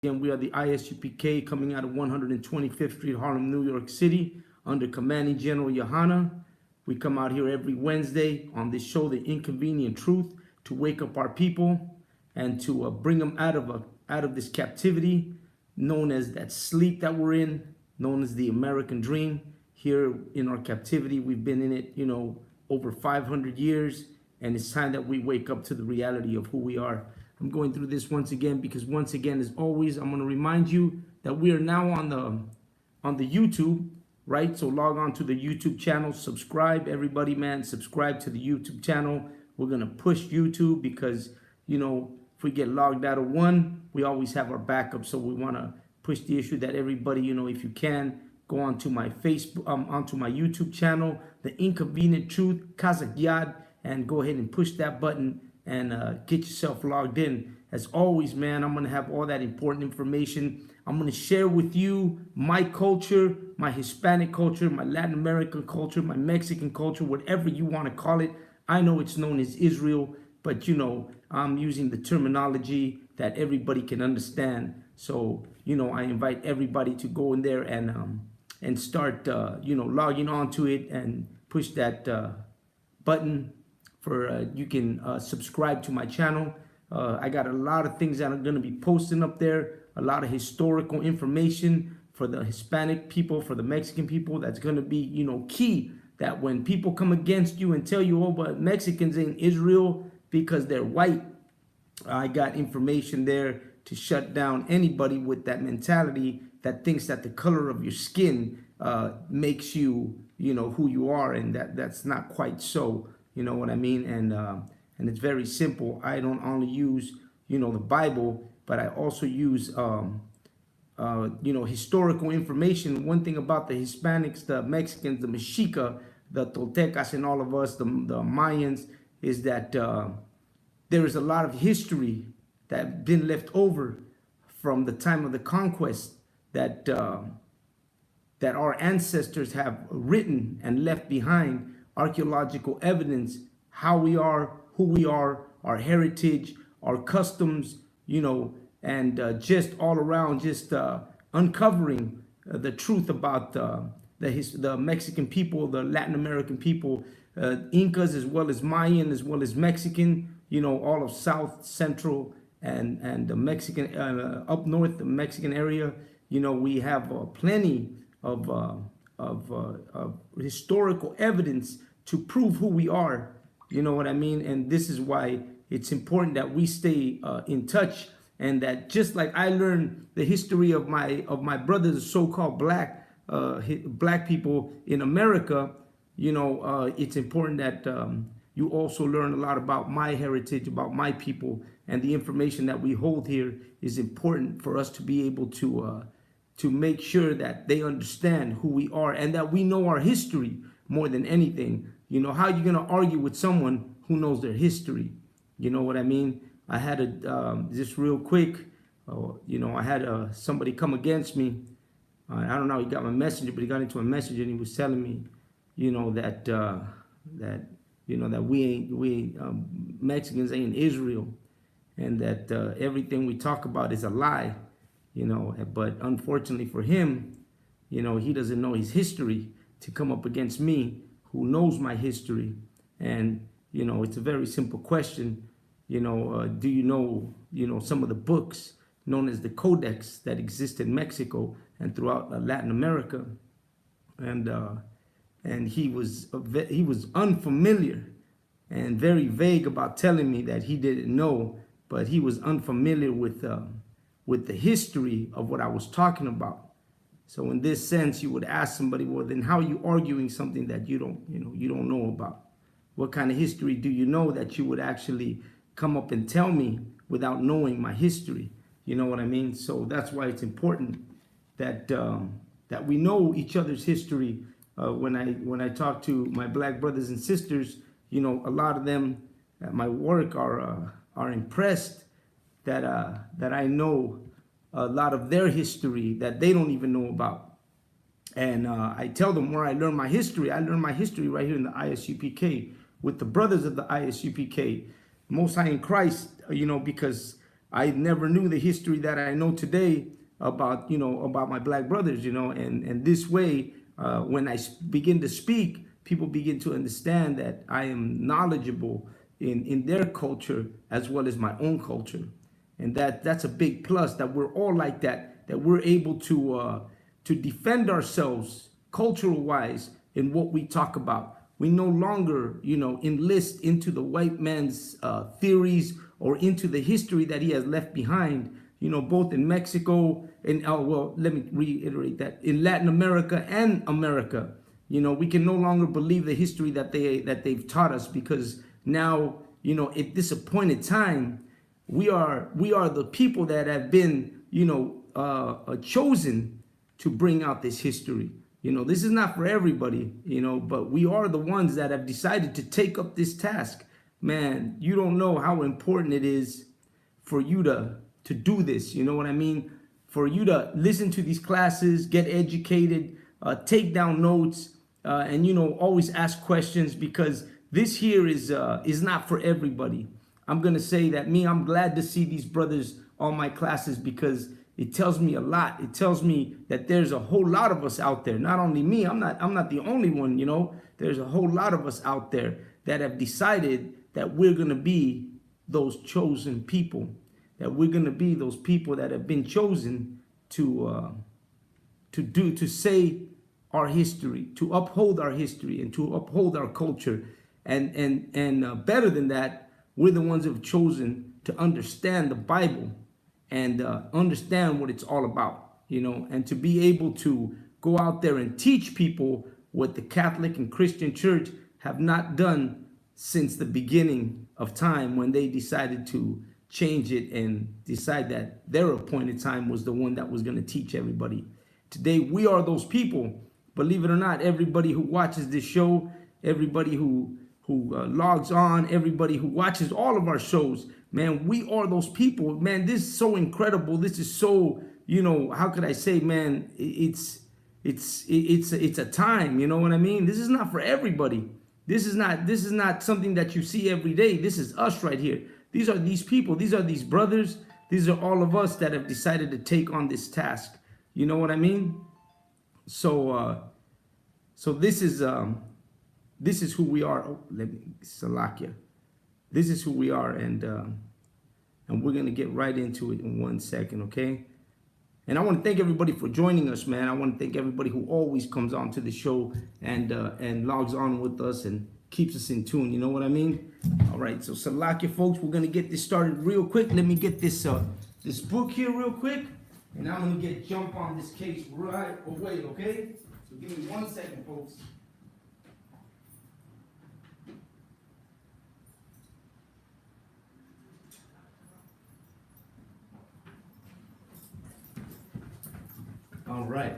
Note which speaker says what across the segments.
Speaker 1: Again, we are the ISUPK coming out of 125th Street, Harlem, New York City, under Commanding General Yohana. We come out here every Wednesday on this show, The Inconvenient Truth, to wake up our people and to bring them out of this captivity, known as that sleep that we're in, known as the American dream. Here in our captivity, we've been in it, over 500 years, and it's time that we wake up to the reality of who we are. I'm going through this once again because once again, as always, I'm going to remind you that we are now on the YouTube, right? So log on to the YouTube channel, subscribe, everybody, man, subscribe to the YouTube channel. We're going to push YouTube because, if we get logged out of one, we always have our backup. So we want to push the issue that everybody, if you can, go onto my Facebook, onto my YouTube channel, The Inconvenient Truth, Kazakh Yad, and go ahead and push that button and get yourself logged in. As always, man, I'm going to have all that important information. I'm going to share with you my culture, my Hispanic culture, my Latin American culture, my Mexican culture, whatever you want to call it. I know it's known as Israel, but I'm using the terminology that everybody can understand. So, I invite everybody to go in there and start, logging onto it and push that button for you can subscribe to my channel. I got a lot of things that I'm going to be posting up there, a lot of historical information for the Hispanic people, for the Mexican people. That's going to be, key, that when people come against you and tell you, oh, but Mexicans ain't Israel because they're white, I got information there to shut down anybody with that mentality that thinks that the color of your skin makes you, who you are, and that's not quite so. You know what I mean? And it's very simple. I don't only use, the Bible, but I also use, historical information. One thing about the Hispanics, the Mexicans, the Mexica, the Toltecas, and all of us, the Mayans, is that there is a lot of history that have been left over from the time of the conquest that that our ancestors have written and left behind. Archaeological evidence, how we are, who we are, our heritage, our customs, and just all around, just uncovering the truth about the Mexican people, the Latin American people, Incas as well as Mayan, as well as Mexican, all of South, Central, and the Mexican, up north, the Mexican area. We have plenty of historical evidence to prove who we are. You know what I mean? And this is why it's important that we stay in touch, and that just like I learned the history of my brothers, so-called black people in America, it's important that you also learn a lot about my heritage, about my people, and the information that we hold here is important for us to be able to make sure that they understand who we are and that we know our history more than anything. How are you going to argue with someone who knows their history? You know what I mean? I had just real quick, I had somebody come against me. I don't know, he got my messenger, but he got into a message and he was telling me, that we Mexicans ain't Israel, and that everything we talk about is a lie. But unfortunately for him, he doesn't know his history to come up against me, who knows my history. And, it's a very simple question. Do you know, some of the books known as the Codex that exist in Mexico and throughout Latin America? And he was unfamiliar and very vague about telling me that he didn't know, but he was unfamiliar with the history of what I was talking about. So in this sense, you would ask somebody, well, then how are you arguing something that you don't know about? What kind of history do you know that you would actually come up and tell me without knowing my history? You know what I mean? So that's why it's important that that we know each other's history. When I talk to my black brothers and sisters, a lot of them at my work are impressed that I know a lot of their history that they don't even know about. And I tell them where I learned my history. I learned my history right here in the ISUPK with the brothers of the ISUPK, Most High in Christ, because I never knew the history that I know today about, about my black brothers, and this way, when I begin to speak, people begin to understand that I am knowledgeable in their culture as well as my own culture. And that's a big plus, that we're all like that we're able to defend ourselves cultural wise in what we talk about. We no longer, enlist into the white man's theories or into the history that he has left behind, both in Mexico and, well, let me reiterate that, in Latin America and America. We can no longer believe the history that they've taught us, because now, at this appointed time, we are the people that have been, chosen to bring out this history. This is not for everybody, but we are the ones that have decided to take up this task. Man, you don't know how important it is for you to do this. You know what I mean? For you to listen to these classes, get educated, take down notes, and, always ask questions, because this here is not for everybody. I'm going to say that I'm glad to see these brothers on my classes, because it tells me a lot. It tells me that there's a whole lot of us out there. Not only me, I'm not the only one, There's a whole lot of us out there that have decided that we're going to be those chosen people, that we're going to be those people that have been chosen to say our history, to uphold our history, and to uphold our culture. And better than that, we're the ones who have chosen to understand the Bible and understand what it's all about, and to be able to go out there and teach people what the Catholic and Christian Church have not done since the beginning of time, when they decided to change it and decide that their appointed time was the one that was going to teach everybody. Today, we are those people. Believe it or not, everybody who watches this show, everybody who logs on, everybody who watches all of our shows, man, we are those people. Man, this is so incredible. This is so, how could I say, man, it's a time, you know what I mean? This is not for everybody. This is not something that you see every day. This is us right here. These are these people. These are these brothers. These are all of us that have decided to take on this task. You know what I mean? So this is who we are. Oh, let me, Salakia. This is who we are, and we're gonna get right into it in 1 second, okay? And I want to thank everybody for joining us, man. I want to thank everybody who always comes on to the show and logs on with us and keeps us in tune. You know what I mean? All right, so Salakia, folks, we're gonna get this started real quick. Let me get this this book here real quick, and I'm gonna jump on this case right away, okay? So give me 1 second, folks. All right.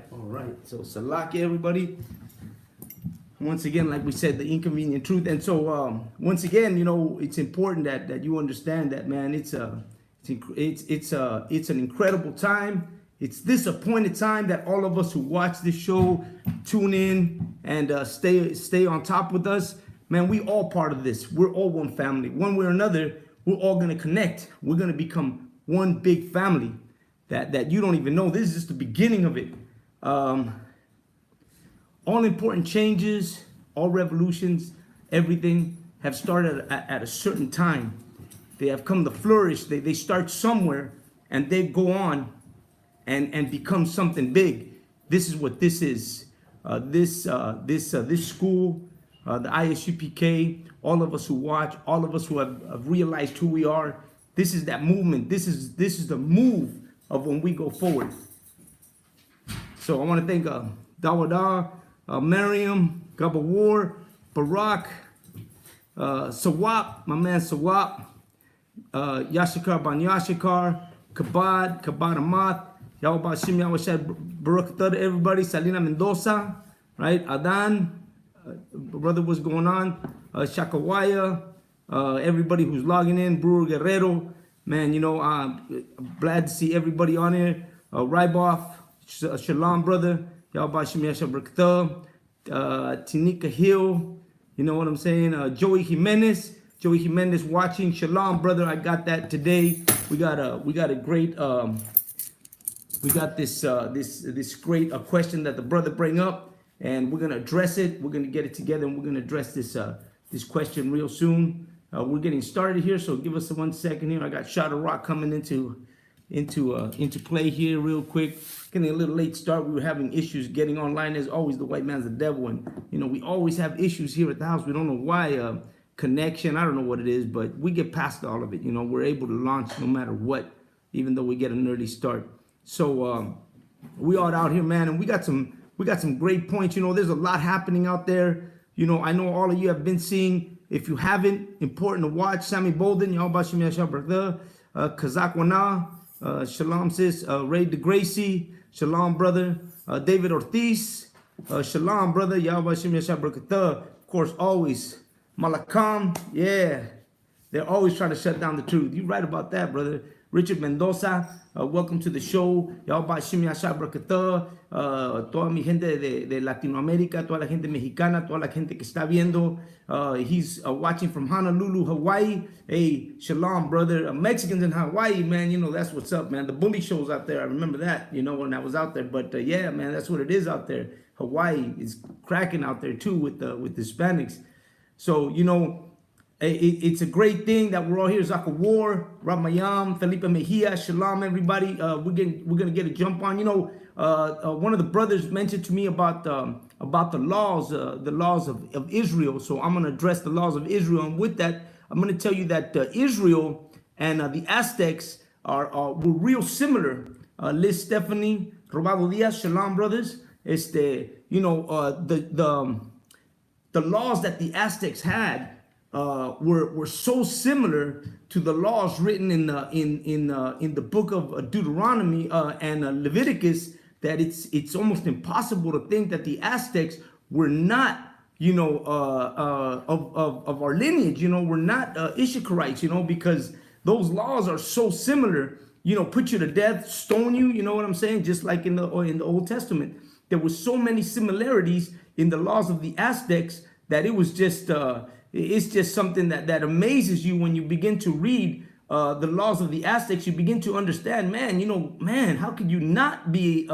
Speaker 1: So Salakia, everybody. Once again, like we said, the inconvenient truth. And so once again, it's important that you understand that, man, it's an incredible time. It's this appointed time that all of us who watch this show tune in and stay on top with us. Man, we all part of this. We're all one family. One way or another, we're all going to connect. We're going to become one big family that you don't even know. This is just the beginning of it. All important changes, all revolutions, everything have started at a certain time. They have come to flourish. They start somewhere and they go on and become something big. This is what this is. This school, the ISUPK, all of us who watch, all of us who have realized who we are. This is that movement. This is the move of when we go forward. So I want to thank Dawada, Mariam, Gabawar, Barak, Sawap, my man Sawap, Yashikar Ban Yashikar, Kabad Amath, Yawba Shim Yawashad, Barak Thud, everybody, Salina Mendoza, right? Adan, brother, what's going on? Shakawaya, everybody who's logging in, Brewer Guerrero, man, I'm glad to see everybody on here. Ryboff, Shalom, brother. Yawba Shim Yashad Barak Thud, Tinika Hill, you know what I'm saying? Joey Jimenez, Joey Jimenez watching. Shalom, brother. I got that today. We got a great we got this great question that the brother bring up, and we're gonna address it. We're gonna get it together, and we're gonna address this question real soon. We're getting started here, so give us 1 second here. I got Shot of Rock coming into play here real quick. Getting a little late start. We were having issues getting online. As always, the white man's the devil, and we always have issues here at the house. We don't know why. Connection, I don't know what it is, but we get past all of it. We're able to launch no matter what, even though we get an early start. So we are out here, man, and we got some great points. There's a lot happening out there. I know all of you have been seeing. If you haven't, important to watch. Sammy Bolden, Yahbashim Yashar Brother, Kazakwana, Shalom sis, Ray DeGracie, Shalom brother, David Ortiz, Shalom brother, Yahbashim Yashar Brother. Of course, always Malakam, yeah. They're always trying to shut down the truth. You're right about that, brother. Richard Mendoza, welcome to the show. Yahbashim Yashar Brother. Toda mi gente de Latinoamérica, toda la gente mexicana, toda la gente que está viendo. He's watching from Honolulu, Hawaii. Hey, shalom, brother. Mexicans in Hawaii, man, that's what's up, man. The bully shows out there, I remember that, when I was out there. But yeah, man, that's what it is out there. Hawaii is cracking out there too with Hispanics. So, it's a great thing that we're all here. Zaka War, Ramayam, Felipe Mejia, shalom, everybody. We're gonna get a jump on. One of the brothers mentioned to me about the laws of Israel. So I'm gonna address the laws of Israel, and with that, I'm gonna tell you that Israel and the Aztecs were real similar. Liz Stephanie, Robado Diaz, shalom, brothers. The laws that the Aztecs had were so similar to the laws written in the book of Deuteronomy and Leviticus that it's almost impossible to think that the Aztecs were not of our lineage. We're not Ishikarites, because those laws are so similar. Put you to death, stone you. You know what I'm saying? Just like in the Old Testament, there were so many similarities in the laws of the Aztecs that it was just it's just something that amazes you when you begin to read the laws of the Aztecs. You begin to understand, man, how could you not be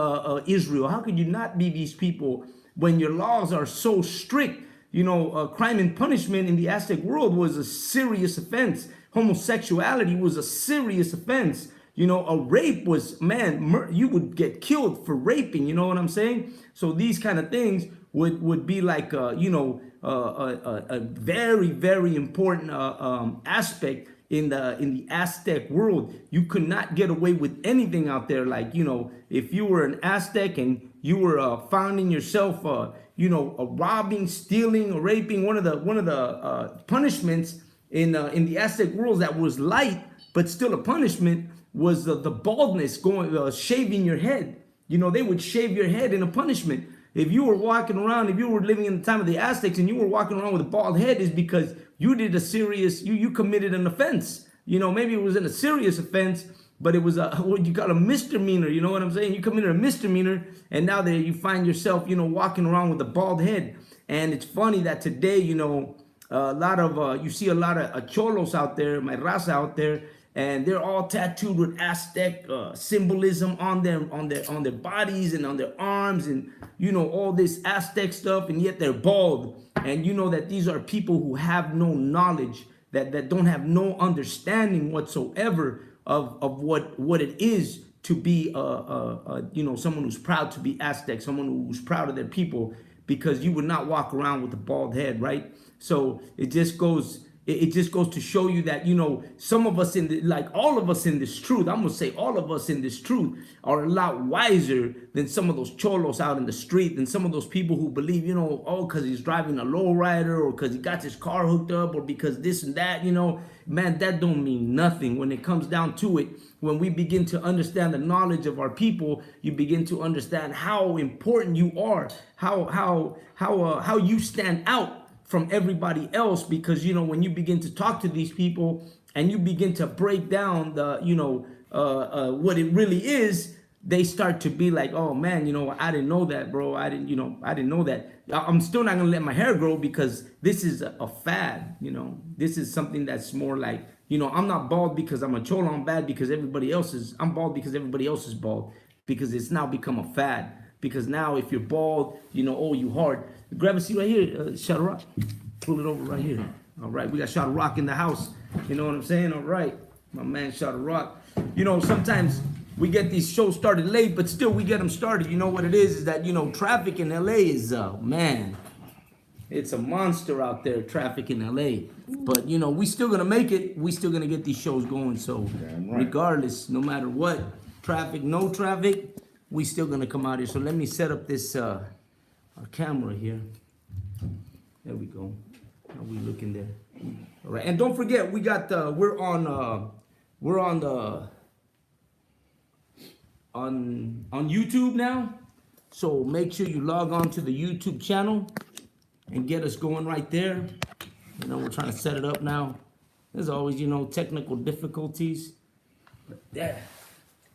Speaker 1: Israel? How could you not be these people when your laws are so strict? Crime and punishment in the Aztec world was a serious offense. Homosexuality was a serious offense. A rape was, you would get killed for raping. You know what I'm saying? So these kind of things would be like, a very, very important aspect in the Aztec world. You could not get away with anything out there. Like, if you were an Aztec and you were finding yourself, robbing, stealing, or raping, one of the punishments in the Aztec world that was light but still a punishment was the baldness, shaving your head. They would shave your head in a punishment. If you were walking around, if you were living in the time of the Aztecs and you were walking around with a bald head, is because you did a serious, you committed an offense. Maybe it wasn't a serious offense, but it was what you call a misdemeanor. You know what I'm saying? You committed a misdemeanor, and now there you find yourself, walking around with a bald head. And it's funny that today, a lot of you see a lot of cholos out there, my raza out there, and they're all tattooed with Aztec symbolism on their bodies and on their arms, and all this Aztec stuff, and yet they're bald. And that these are people who have no knowledge, that don't have no understanding whatsoever of what it is to be someone who's proud to be Aztec, someone who's proud of their people, because you would not walk around with a bald head, right? So it just goes to show you that, some of us all of us in this truth, I'm going to say all of us in this truth are a lot wiser than some of those cholos out in the street, than some of those people who believe, because he's driving a lowrider, or because he got his car hooked up, or because this and that, man, that don't mean nothing when it comes down to it. When we begin to understand the knowledge of our people, you begin to understand how important you are, how you stand out from everybody else, because when you begin to talk to these people and you begin to break down the what it really is, they start to be like, oh man, I didn't know that, bro. I didn't know that. I'm still not gonna let my hair grow because this is a fad. This is something that's more like, I'm not bald because I'm a cholo. I'm bad because I'm bald because everybody else is bald, because it's now become a fad. Because now if you're bald, oh, you hard. Grab a seat right here, Shot Rock. Pull it over right here. All right, we got Shot Rock in the house. You know what I'm saying? All right, my man Shot Rock. Sometimes we get these shows started late, but still we get them started. You know what it is that, traffic in LA is, man, it's a monster out there, traffic in LA. But, we still going to make it. We still going to get these shows going. So regardless, no matter what, traffic, no traffic, we still going to come out here. So let me set up this our camera here. There we go. How we looking there? All right. And don't forget, we got, we're on YouTube now, so make sure you log on to the YouTube channel and get us going right there. We're trying to set it up now. There's always, technical difficulties. But damn,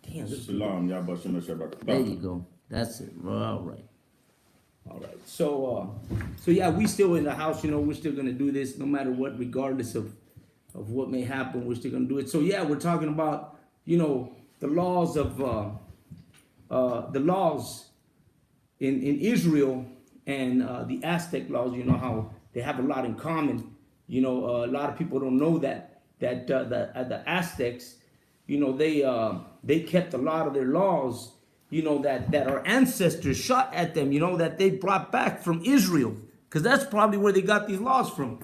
Speaker 1: there you go. That's it. All right. So yeah, we still in the house. We're still gonna do this no matter what, regardless of what may happen. We're still gonna do it. So yeah, we're talking about the laws of in Israel and the Aztec laws. How they have a lot in common. A lot of people don't know that the Aztecs, they kept a lot of their laws, that our ancestors shot at them, that they brought back from Israel, because that's probably where they got these laws from.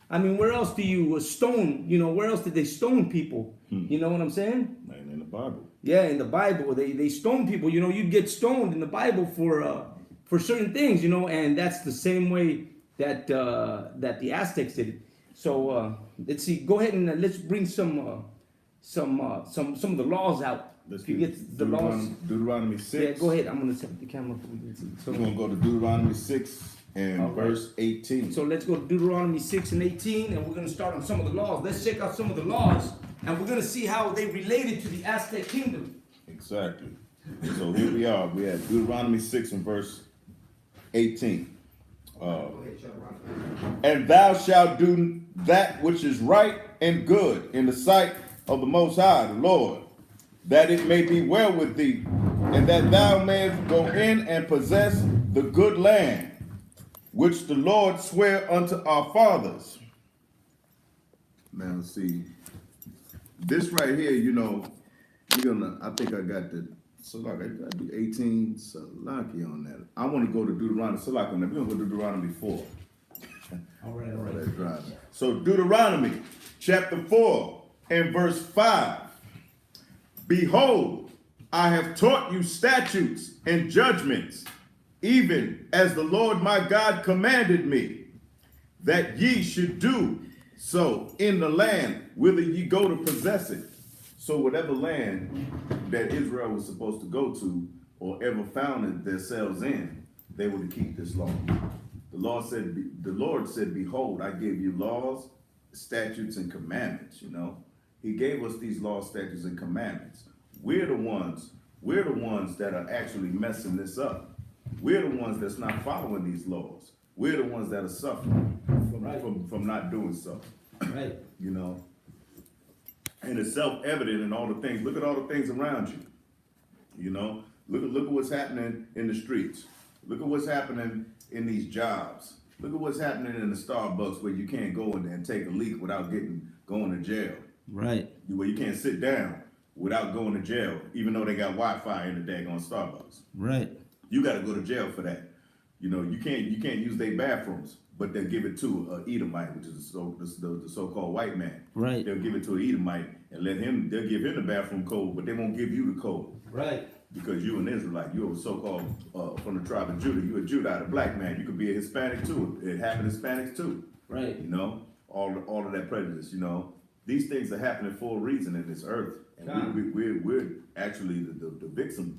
Speaker 1: I mean, where else do you stone? Where else did they stone people? You know what I'm saying?
Speaker 2: And in the Bible.
Speaker 1: Yeah, in the Bible, they stone people. You'd get stoned in the Bible for certain things, and that's the same way that the Aztecs did it. So let's see. Go ahead and let's bring some of the laws out.
Speaker 2: Let's
Speaker 1: if you get the laws.
Speaker 2: Deuteronomy 6.
Speaker 1: Yeah, go ahead. I'm gonna set the camera so we can see. So
Speaker 2: we're gonna go to Deuteronomy 6 and verse 18.
Speaker 1: So let's go to Deuteronomy 6 and 18, and we're gonna start on some of the laws. Let's check out some of the laws, and we're gonna see how they related to the Aztec kingdom.
Speaker 2: Exactly. So here we are. We have Deuteronomy 6 and verse 18. And thou shalt do that which is right and good in the sight of the Most High, the Lord, that it may be well with thee, and that thou mayest go in and possess the good land, which the Lord sware unto our fathers. Now, see, this right here, I think I got the Salaki. I do 18 Salaki on that. I want to go to Deuteronomy Salaki on that. We're going to go to Deuteronomy 4.
Speaker 1: All right.
Speaker 2: So Deuteronomy chapter 4 and verse 5. Behold, I have taught you statutes and judgments, even as the Lord my God commanded me, that ye should do so in the land whither ye go to possess it. So whatever land that Israel was supposed to go to or ever founded themselves in, they were to keep this law. The Lord said, behold, I gave you laws, statutes, and commandments, He gave us these laws, statutes, and commandments. We're the ones that are actually messing this up. We're the ones that's not following these laws. We're the ones that are suffering from not doing so.
Speaker 1: Right.
Speaker 2: And it's self-evident in all the things. Look at all the things around you. Look at what's happening in the streets. Look at what's happening in these jobs. Look at what's happening in the Starbucks where you can't go in there and take a leak without going to jail.
Speaker 1: Right.
Speaker 2: Where you can't sit down without going to jail, even though they got Wi-Fi in the daggone Starbucks.
Speaker 1: Right.
Speaker 2: You got to go to jail for that. You can't use their bathrooms, but they'll give it to an Edomite, which is the so-called white man.
Speaker 1: Right.
Speaker 2: They'll give it to an Edomite and they'll give him the bathroom code, but they won't give you the code.
Speaker 1: Right.
Speaker 2: Because you're an Israelite, you're a so-called from the tribe of Judah. You're a Judite, a black man. You could be a Hispanic too. It happened to Hispanics too.
Speaker 1: Right.
Speaker 2: All of that prejudice. These things are happening for a reason in this earth, and we're actually the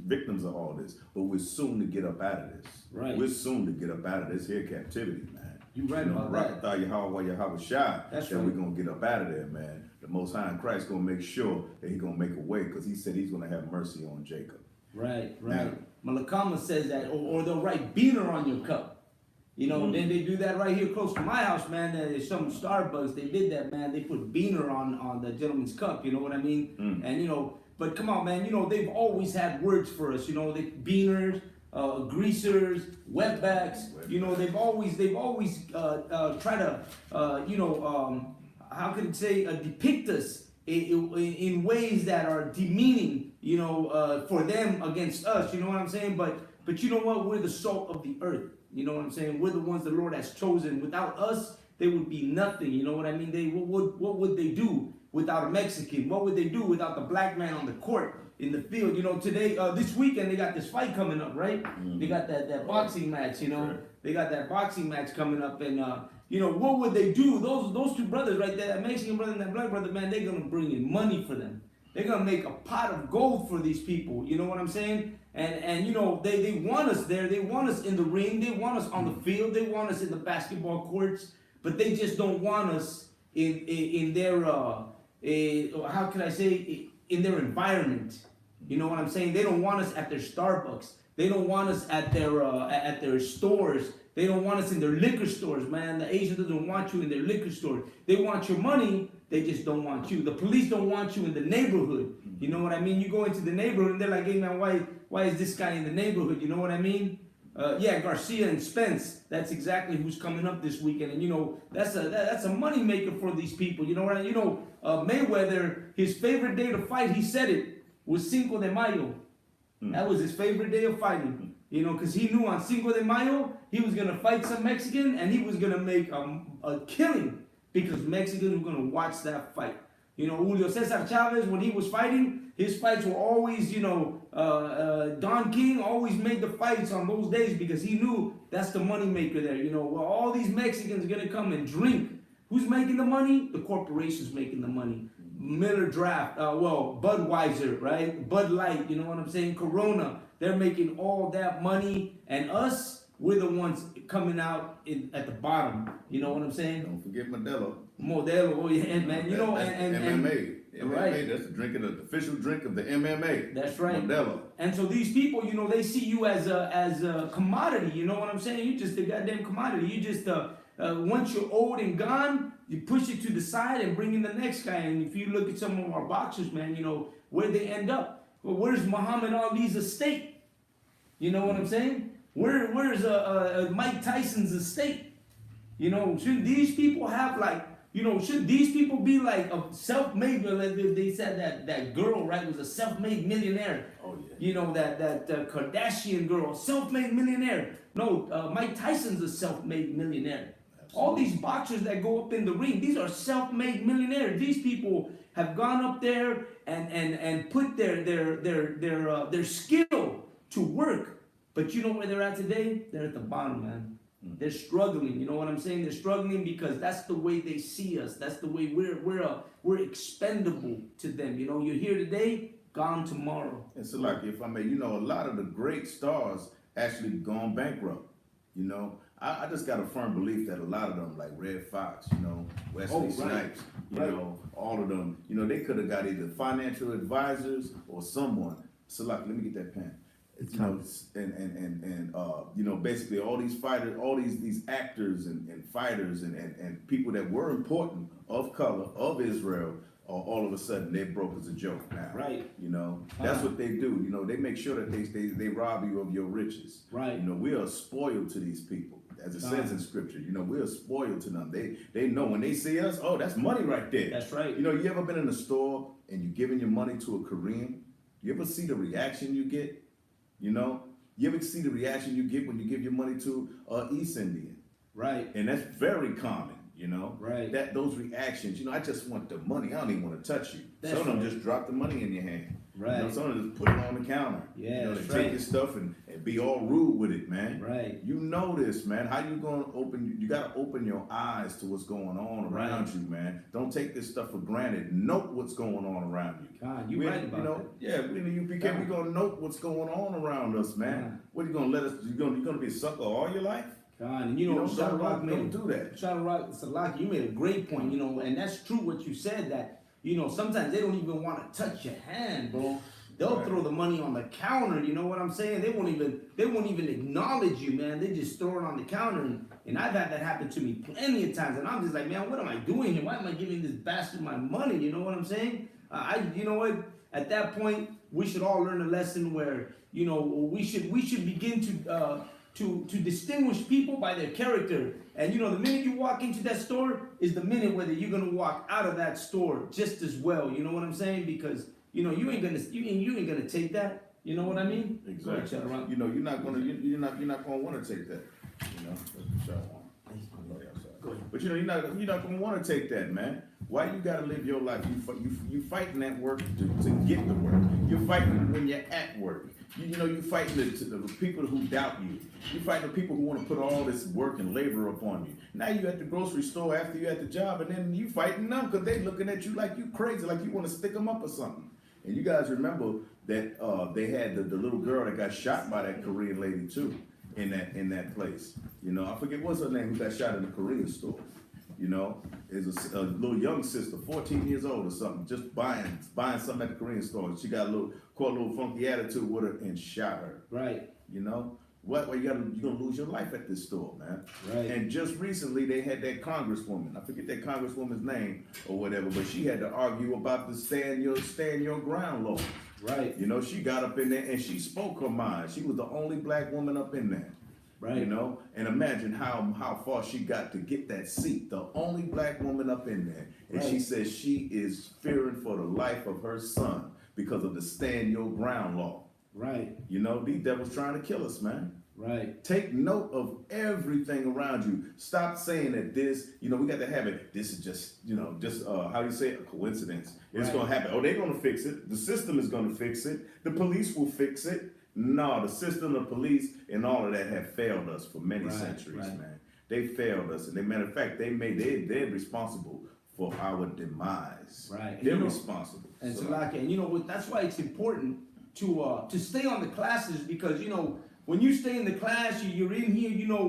Speaker 2: victims of all this. But we're soon to get up out of this.
Speaker 1: Right.
Speaker 2: We're soon to get up out of this here captivity, man.
Speaker 1: You right about that.
Speaker 2: That we're gonna get up out of there, man. The Most High in Christ gonna make sure that He's gonna make a way, because He said He's gonna have mercy on Jacob.
Speaker 1: Right.
Speaker 2: Now,
Speaker 1: Malakama says that, or they'll write Beaner on your cup. You know, then they do that right here close to my house, man. There's some Starbucks, they did that, man. They put Beaner on the gentleman's cup, you know what I mean? And, you know, but come on, man, you know, they've always had words for us, you know, they Beaners, greasers, wetbacks, you know, they've always tried to, you know, how could it say, depict us in ways that are demeaning, you know, for them against us, you know what I'm saying? But you know what? We're the salt of the earth. You know what I'm saying? We're the ones the Lord has chosen. Without us, they would be nothing. You know what I mean? What would they do without a Mexican? What would they do without the black man on the court, in the field? You know, today, this weekend, they got this fight coming up, right? They got that boxing match, you know? They got that boxing match coming up, and, you know, what would they do? Those two brothers right there, that Mexican brother and that black brother, man, they're going to bring in money for them. They're going to make a pot of gold for these people. You know what I'm saying? And you know, they want us there. They want us in the ring. They want us on the field. They want us in the basketball courts. But they just don't want us in their, how can I say, in their environment. You know what I'm saying? They don't want us at their Starbucks. They don't want us at their stores. They don't want us in their liquor stores, man. The Asian doesn't want you in their liquor store. They want your money. They just don't want you. The police don't want you in the neighborhood. You know what I mean? You go into the neighborhood and they're like, hey, man, why is this guy in the neighborhood? You know what I mean? Yeah, Garcia and Spence. That's exactly who's coming up this weekend. And, you know, that's a money maker for these people. You know what I mean? You know, Mayweather, his favorite day to fight, he said it, was Cinco de Mayo. That was his favorite day of fighting. You know, because he knew on Cinco de Mayo, he was going to fight some Mexican and he was going to make a killing because Mexicans were going to watch that fight. You know, Julio Cesar Chavez, when he was fighting, his fights were always, you know, Don King always made the fights on those days because he knew that's the money maker there. You know, well, all these Mexicans are going to come and drink. Who's making the money? The corporation's making the money. Miller Draft, Budweiser, right? Bud Light, you know what I'm saying? Corona, they're making all that money, and us, we're the ones coming out at the bottom. You know what I'm saying?
Speaker 2: Don't forget Modelo.
Speaker 1: Oh yeah, man. You know, and
Speaker 2: MMA.
Speaker 1: right.
Speaker 2: That's the official drink of the MMA.
Speaker 1: That's right.
Speaker 2: Modelo.
Speaker 1: And so these people, you know, they see you as a commodity. You know what I'm saying? You just a goddamn commodity. You just once you're old and gone, you push it to the side and bring in the next guy. And if you look at some of our boxers, man, you know, where they end up. Well, where's Muhammad Ali's estate? You know what I'm saying? Where's Mike Tyson's estate? You know, shouldn't these people have like, you know, should these people be like a self-made? They said that girl, right, was a self-made millionaire.
Speaker 2: Oh yeah.
Speaker 1: You know, that Kardashian girl, self-made millionaire. No, Mike Tyson's a self-made millionaire. All these boxers that go up in the ring, these are self-made millionaires. These people have gone up there and put their skill to work. But you know where they're at today? They're at the bottom, man. They're struggling. You know what I'm saying? They're struggling because that's the way they see us. That's the way we're expendable to them. You know, you're here today, gone tomorrow.
Speaker 2: And so, like, if I may, you know, a lot of the great stars actually gone bankrupt. You know, I just got a firm belief that a lot of them, like Red Fox, you know, Wesley Snipes, you know, all of them, you know, they could have got either financial advisors or someone. So, like, let me get that pen. You know, and you know, basically all these fighters, all these actors and fighters and people that were important of color of Israel, all of a sudden they're broke as a joke now.
Speaker 1: Right.
Speaker 2: You know, that's what they do. You know, they make sure that they rob you of your riches.
Speaker 1: Right.
Speaker 2: You know, we are spoiled to these people, as it says in scripture. You know, we are spoiled to them. They know when they see us, oh, that's money right there.
Speaker 1: That's right.
Speaker 2: You know, you ever been in a store and you giving your money to a Korean? You ever see the reaction you get? You know, you ever see the reaction you get when you give your money to East Indian?
Speaker 1: Right.
Speaker 2: And that's very common, you know.
Speaker 1: Right.
Speaker 2: Those reactions, you know, I just want the money. I don't even want to touch you.
Speaker 1: That's
Speaker 2: Some of them
Speaker 1: right.
Speaker 2: just drop the money in your hand.
Speaker 1: Right.
Speaker 2: You know, some of them just put it on the counter.
Speaker 1: Yeah,
Speaker 2: You know,
Speaker 1: that's
Speaker 2: they take
Speaker 1: right.
Speaker 2: your stuff and be all rude with it, man.
Speaker 1: Right.
Speaker 2: You know this, man. How you gonna you gotta open your eyes to what's going on around you, man. Don't take this stuff for granted. Note what's going on around you.
Speaker 1: God, you're right about that.
Speaker 2: Yeah, we in the UPK, we're gonna note what's going on around us, man.
Speaker 1: Yeah.
Speaker 2: What are you gonna let us? You're gonna be a sucker all your life?
Speaker 1: God, and you know, Shadow Rock
Speaker 2: don't do that.
Speaker 1: Shadow Rock Salaki, you made a great point, you know, and that's true what you said, that, you know, sometimes they don't even want to touch your hand, bro. They'll
Speaker 2: Right.
Speaker 1: throw the money on the counter. You know what I'm saying? They won't even acknowledge you, man. They just throw it on the counter. And I've had that happen to me plenty of times. And I'm just like, man, what am I doing here? Why am I giving this bastard my money? You know what I'm saying? You know what? At that point, we should all learn a lesson where, you know, we should begin to distinguish people by their character. And you know, the minute you walk into that store is the minute whether you're gonna walk out of that store just as well. You know what I'm saying? Because you know you ain't gonna take that. You know what I mean?
Speaker 2: Exactly.
Speaker 1: Go ahead,
Speaker 2: You know, you're not gonna want to take that. You know, that's what y'all want.
Speaker 1: Go ahead.
Speaker 2: But you know, you're not gonna want to take that, man. Why you gotta live your life? You fighting at work to get the work. You're fighting when you're at work. You know, you fighting the people who doubt you. You fighting the people who want to put all this work and labor upon you. Now you at the grocery store after you at the job, and then you fighting them because they looking at you like you crazy, like you want to stick them up or something. And you guys remember that they had the little girl that got shot by that Korean lady too in that place. You know, I forget what's her name who got shot in the Korean store. You know, is a little young sister, 14 years old or something, just buying something at the Korean store. And she got a little funky attitude with her and shot her.
Speaker 1: Right.
Speaker 2: You know, you're gonna lose your life at this store, man.
Speaker 1: Right.
Speaker 2: And just recently they had that congresswoman, I forget that congresswoman's name or whatever, but she had to argue about the stand your ground law.
Speaker 1: Right.
Speaker 2: You know, she got up in there and she spoke her mind. She was the only black woman up in there.
Speaker 1: Right.
Speaker 2: You know, and imagine how far she got to get that seat. The only black woman up in there. And
Speaker 1: Right.
Speaker 2: she says she is fearing for the life of her son because of the stand your ground law.
Speaker 1: Right.
Speaker 2: You know, these devils trying to kill us, man.
Speaker 1: Right.
Speaker 2: Take note of everything around you. Stop saying that this, you know, we got to have it. This is just, you know, how do you say it? A coincidence. It's
Speaker 1: Right.
Speaker 2: going to happen. Oh, they're going to fix it. The system is going to fix it. The police will fix it. No, the system, the police, and all of that have failed us for many
Speaker 1: Right,
Speaker 2: centuries,
Speaker 1: right.
Speaker 2: man. They failed us. And as a matter of fact, they're responsible for our demise.
Speaker 1: Right.
Speaker 2: They're
Speaker 1: You know,
Speaker 2: responsible.
Speaker 1: And
Speaker 2: So-
Speaker 1: Salaki, and you know what? That's why it's important to stay on the classes, because you know when you stay in the class, you're in here. You know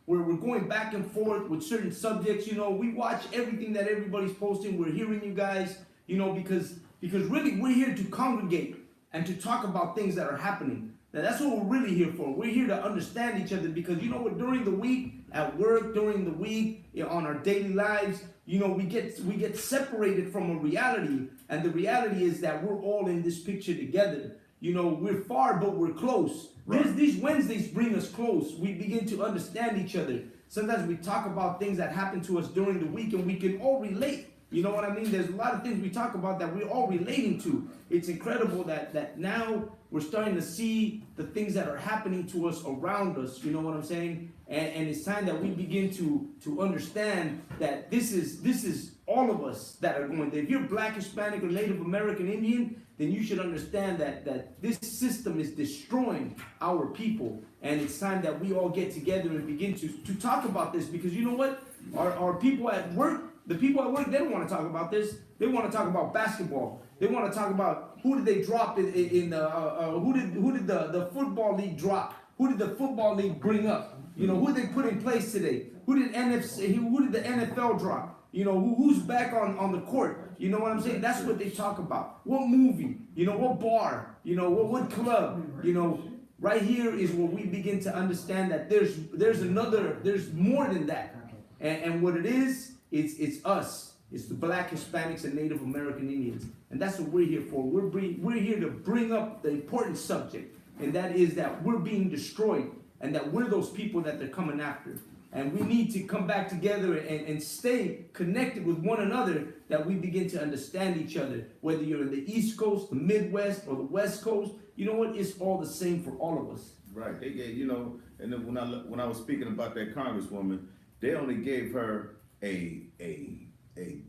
Speaker 1: we're going back and forth with certain subjects. You know, we watch everything that everybody's posting. We're hearing you guys. You know, because really we're here to congregate and to talk about things that are happening. Now that's what we're really here for. We're here to understand each other, because you know what, during the week, at work, during the week, you know, on our daily lives, you know, we get separated from a reality, and the reality is that we're all in this picture together. You know, we're far, but we're close.
Speaker 2: Right.
Speaker 1: These Wednesdays bring us close. We begin to understand each other. Sometimes we talk about things that happen to us during the week, and we can all relate. You know what I mean? There's a lot of things we talk about that we're all relating to. It's incredible that now we're starting to see the things that are happening to us around us. You know what I'm saying? And it's time that we begin to understand that this is all of us that are going there. If you're Black, Hispanic, or Native American Indian, then you should understand that this system is destroying our people. And it's time that we all get together and begin to talk about this, because you know what? Our people at work, the people at work, they don't want to talk about this. They want to talk about basketball. They want to talk about who did they drop who did the football league drop? Who did the football league bring up? You know, who did they put in place today? Who did the NFL drop? You know, who's back on the court? You know what I'm saying? That's what they talk about. What movie? You know, what bar? You know, what club? You know, right here is where we begin to understand that there's more than that. And what it is, it's us. It's the Black, Hispanics, and Native American Indians. And that's what we're here for. We're here to bring up the important subject. And that is that we're being destroyed. And that we're those people that they're coming after. And we need to come back together and stay connected with one another, that we begin to understand each other. Whether you're in the East Coast, the Midwest, or the West Coast, you know what? It's all the same for all of us.
Speaker 2: Right. They gave, you know, and then when I was speaking about that congresswoman, they only gave her a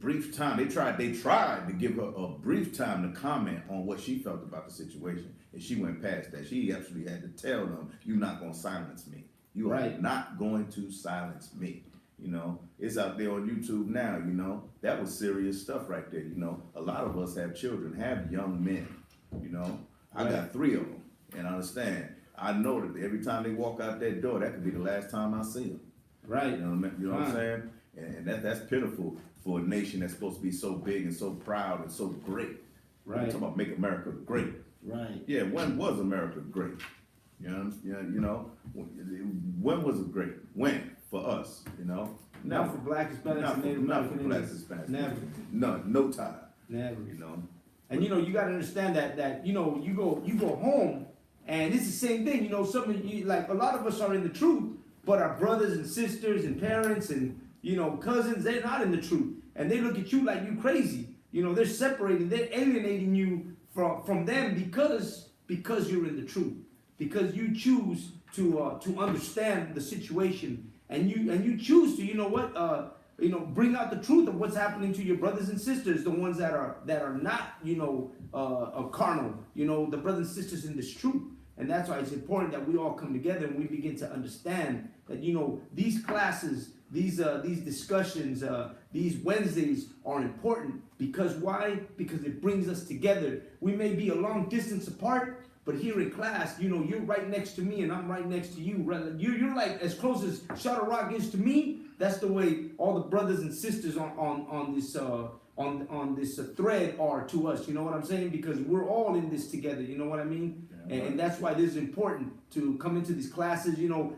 Speaker 2: brief time. They tried to give her a brief time to comment on what she felt about the situation, and she went past that. She actually had to tell them, "You're not going to silence me. You are
Speaker 1: Right.
Speaker 2: not going to silence me." You know, it's out there on YouTube now. You know, that was serious stuff right there. You know, a lot of us have children, have young men. You know, I
Speaker 1: Right.
Speaker 2: got 3 of them, and I understand. I know that every time they walk out that door, that could be the last time I see them.
Speaker 1: Right.
Speaker 2: You know what I'm saying? And that's pitiful for a nation that's supposed to be so big and so proud and so great. We're
Speaker 1: Right.
Speaker 2: talking about make America great.
Speaker 1: Right.
Speaker 2: Yeah, when was America great? When was it great? When? For us,
Speaker 1: Not
Speaker 2: Never.
Speaker 1: for black Hispanics
Speaker 2: Not
Speaker 1: and
Speaker 2: for,
Speaker 1: Native
Speaker 2: not for
Speaker 1: American
Speaker 2: black
Speaker 1: Indians.
Speaker 2: Hispanics.
Speaker 1: Never.
Speaker 2: None, no time,
Speaker 1: Never. And you gotta understand that you go home and it's the same thing. Some of you, like a lot of us are in the truth, but our brothers and sisters and parents and cousins, they're not in the truth. And they look at you like you crazy. They're separating, they're alienating you from them because you're in the truth. Because you choose to understand the situation and you choose to bring out the truth of what's happening to your brothers and sisters, the ones that are not carnal, the brothers and sisters in this truth. And that's why it's important that we all come together and we begin to understand that these classes, these discussions, these Wednesdays are important. Because why? Because it brings us together. We may be a long distance apart, but here in class, you're right next to me and I'm right next to you. You're like as close as Shadow Rock is to me. That's the way all the brothers and sisters on this thread are to us. You know what I'm saying? Because we're all in this together. You know what I mean?
Speaker 2: Yeah,
Speaker 1: and that's why this is important to come into these classes.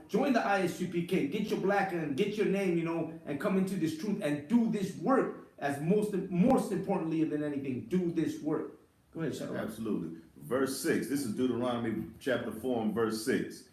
Speaker 1: Join the ISUPK, get your black and get your name. And come into this truth and do this work. As most importantly than anything, do this work. Go ahead, Shadow Rock.
Speaker 2: Absolutely. Verse 6. This is Deuteronomy chapter 4 and verse 6.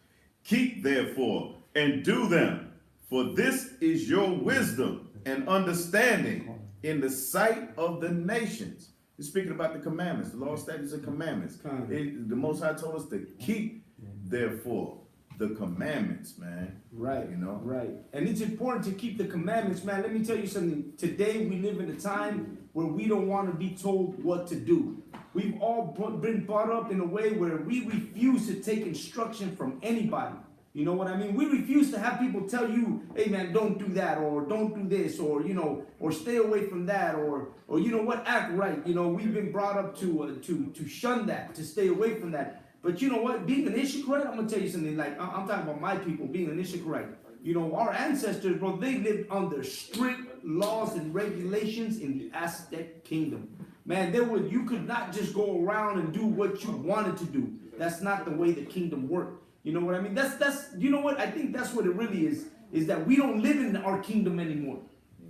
Speaker 2: Keep therefore and do them, for this is your wisdom and understanding in the sight of the nations. He's speaking about the commandments, the law, statutes, and commandments. The Most High told us to keep therefore the commandments, man.
Speaker 1: Right.
Speaker 2: Right.
Speaker 1: And it's important to keep the commandments, man. Let me tell you something. Today we live in a time where we don't want to be told what to do. We've all been brought up in a way where we refuse to take instruction from anybody. You know what I mean? We refuse to have people tell you, hey man, don't do that, or don't do this, or or stay away from that, or act right. We've been brought up to shun that, to stay away from that. But you know what? Being an Ishmaelite, I'm gonna tell you something. Like I'm talking about my people being an Ishmaelite. Our ancestors, bro, they lived under strict laws and regulations in the Aztec kingdom. Man, you could not just go around and do what you wanted to do. That's not the way the kingdom worked. You know what I mean? That's you know what? I think that's what it really is that we don't live in our kingdom anymore.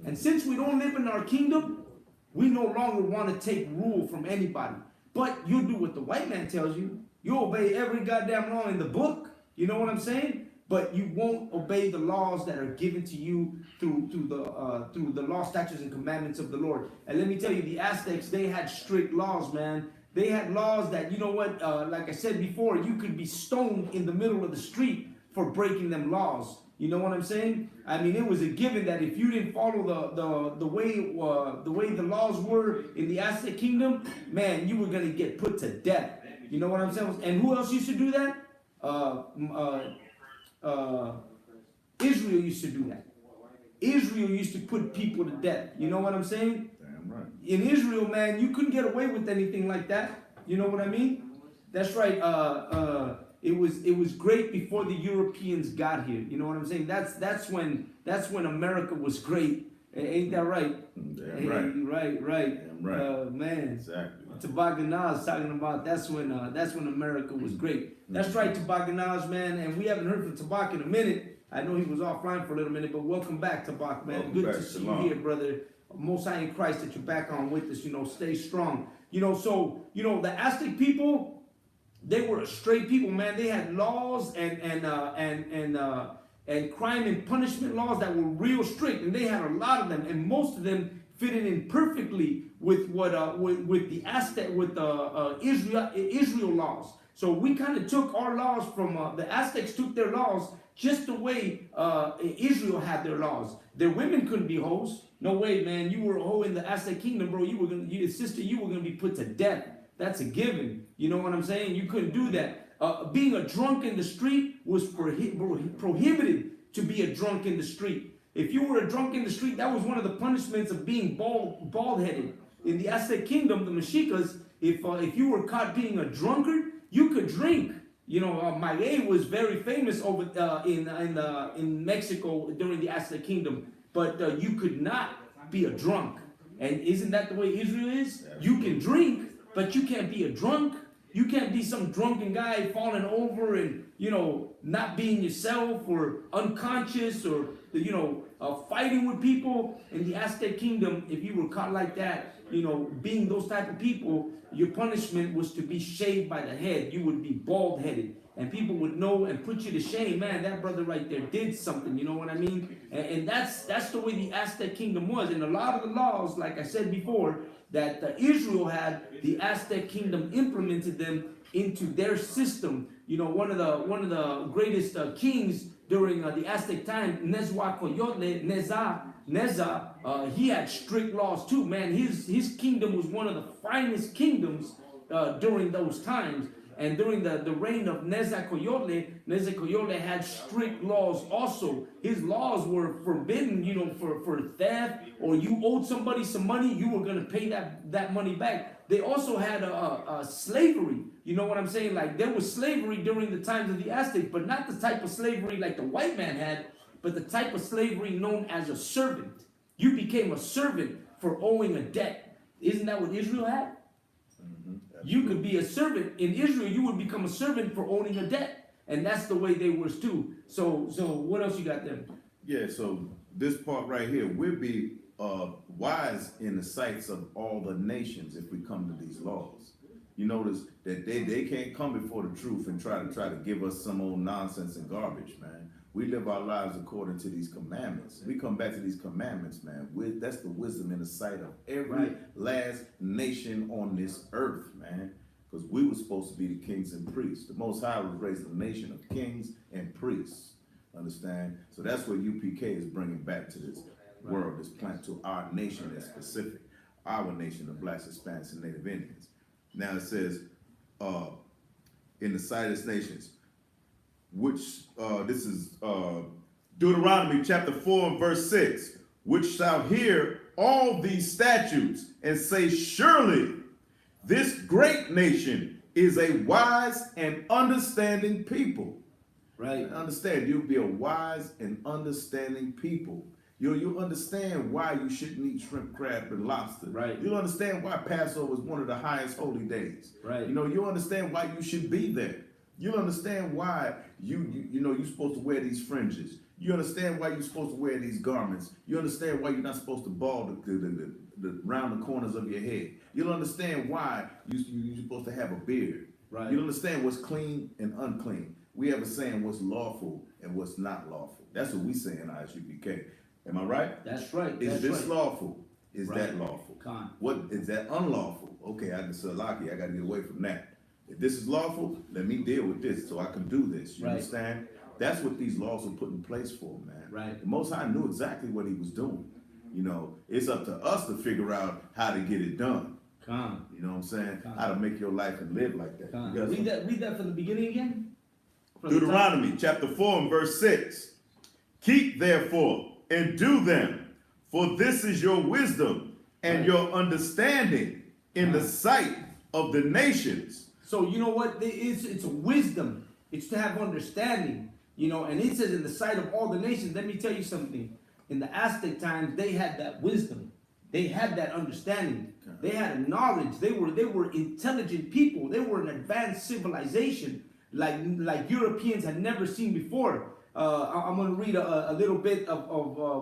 Speaker 1: And since we don't live in our kingdom, we no longer want to take rule from anybody. But you do what the white man tells you. You obey every goddamn law in the book. You know what I'm saying? But you won't obey the laws that are given to you through the law, statutes, and commandments of the Lord. And let me tell you, the Aztecs, they had strict laws, man. They had laws that, like I said before, you could be stoned in the middle of the street for breaking them laws. You know what I'm saying? I mean, it was a given that if you didn't follow the way the laws were in the Aztec kingdom, man, you were gonna get put to death. You know what I'm saying? And who else used to do that? Israel used to do that. Israel used to put people to death. You know what I'm saying?
Speaker 2: Damn right.
Speaker 1: In Israel, man, you couldn't get away with anything like that. You know what I mean? That's right. It was great before the Europeans got here. You know what I'm saying? That's when America was great. Ain't that right?
Speaker 2: Damn right.
Speaker 1: Right.
Speaker 2: Damn right.
Speaker 1: Man.
Speaker 2: Exactly.
Speaker 1: Tabaganaz talking about that's when America was great. That's right, Tabaganaz, man. And we haven't heard from Tabak in a minute. I know he was offline for a little minute, but welcome back, Tabak, man.
Speaker 2: Welcome
Speaker 1: Good
Speaker 2: back,
Speaker 1: to see
Speaker 2: Shalom.
Speaker 1: you here, brother. Most High in Christ that you're back on with us. Stay strong. So the Aztec people, they were a straight people, man. They had laws and crime and punishment laws that were real strict, and they had a lot of them, and most of them fitted in perfectly with what with the Aztec Israel laws. So we kind of took our laws from the Aztecs took their laws just the way Israel had their laws. Their women couldn't be hoes. No way, man. You were a hoe in the Aztec kingdom, bro. You were gonna be put to death. That's a given. You know what I'm saying? You couldn't do that. Being a drunk in the street was prohibited to be a drunk in the street. If you were a drunk in the street, that was one of the punishments of being bald-headed. In the Aztec kingdom, the Mexicas, if you were caught being a drunkard, you could drink. Maguey was very famous over in Mexico during the Aztec kingdom, but you could not be a drunk. And isn't that the way Israel is? You can drink, but you can't be a drunk. You can't be some drunken guy falling over and, not being yourself or unconscious or, fighting with people. In the Aztec kingdom, if you were caught like that, being those type of people, your punishment was to be shaved by the head. You would be bald headed. And people would know and put you to shame. Man, that brother right there did something, you know what I mean? And that's the way the Aztec kingdom was. And a lot of the laws, like I said before, that Israel had, the Aztec kingdom implemented them into their system. One of the greatest kings during the Aztec time, Nezahualcóyotl, Neza, he had strict laws too. Man, his kingdom was one of the finest kingdoms during those times. And during the reign of Nezahualcóyotl had strict laws also. His laws were forbidden, for theft, or you owed somebody some money, you were going to pay that money back. They also had slavery. You know what I'm saying? Like, there was slavery during the times of the Aztecs, but not the type of slavery like the white man had, but the type of slavery known as a servant. You became a servant for owing a debt. Isn't that what Israel had? You could be a servant. In Israel, you would become a servant for owning a debt. And that's the way they were too. So what else you got there?
Speaker 2: Yeah, so this part right here, we'll be wise in the sights of all the nations if we come to these laws. You notice that they can't come before the truth and try to give us some old nonsense and garbage, man. We live our lives according to these commandments. We come back to these commandments, man. That's the wisdom in the sight of every last nation on this earth, man. Because we were supposed to be the kings and priests. The Most High was raising a nation of kings and priests. Understand? So that's what UPK is bringing back to this world, this planet, to our nation in specific. Our nation of Blacks, Hispanics, and Native Indians. Now it says, in the sight of these nations, which this is Deuteronomy chapter 4 and verse 6, which shall hear all these statutes and say, surely this great nation is a wise and understanding people. Right. Understand, you'll be a wise and understanding people. You'll understand why you shouldn't eat shrimp, crab, and lobster. Right. You'll understand why Passover is one of the highest holy days. Right. You'll understand why you should be there. You'll understand why you're supposed to wear these fringes. You understand why you're supposed to wear these garments. You understand why you're not supposed to bald round the corners of your head. You'll understand why you're supposed to have a beard. Right. You'll understand what's clean and unclean. We have a saying what's lawful and what's not lawful. That's what we say in ISUPK. Am I right?
Speaker 1: That's right.
Speaker 2: Is this lawful? Is that lawful?
Speaker 1: Con.
Speaker 2: What is that unlawful? Okay, I can say lucky. I got to get away from that. If this is lawful, let me deal with this so I can do this. You understand? That's what these laws were put in place for, man. Right. The Most High knew exactly what he was doing. It's up to us to figure out how to get it done.
Speaker 1: Con.
Speaker 2: You know what I'm saying? Con. How to make your life and live like that.
Speaker 1: Read that from the beginning again.
Speaker 2: Deuteronomy chapter 4 and verse 6. Keep therefore and do them, for this is your wisdom and your understanding in the sight of the nations.
Speaker 1: So you know what? It's a wisdom. It's to have understanding. And it says in the sight of all the nations. Let me tell you something. In the Aztec times, they had that wisdom. They had that understanding. They had knowledge. They were intelligent people. They were an advanced civilization like Europeans had never seen before. I'm going to read a little bit of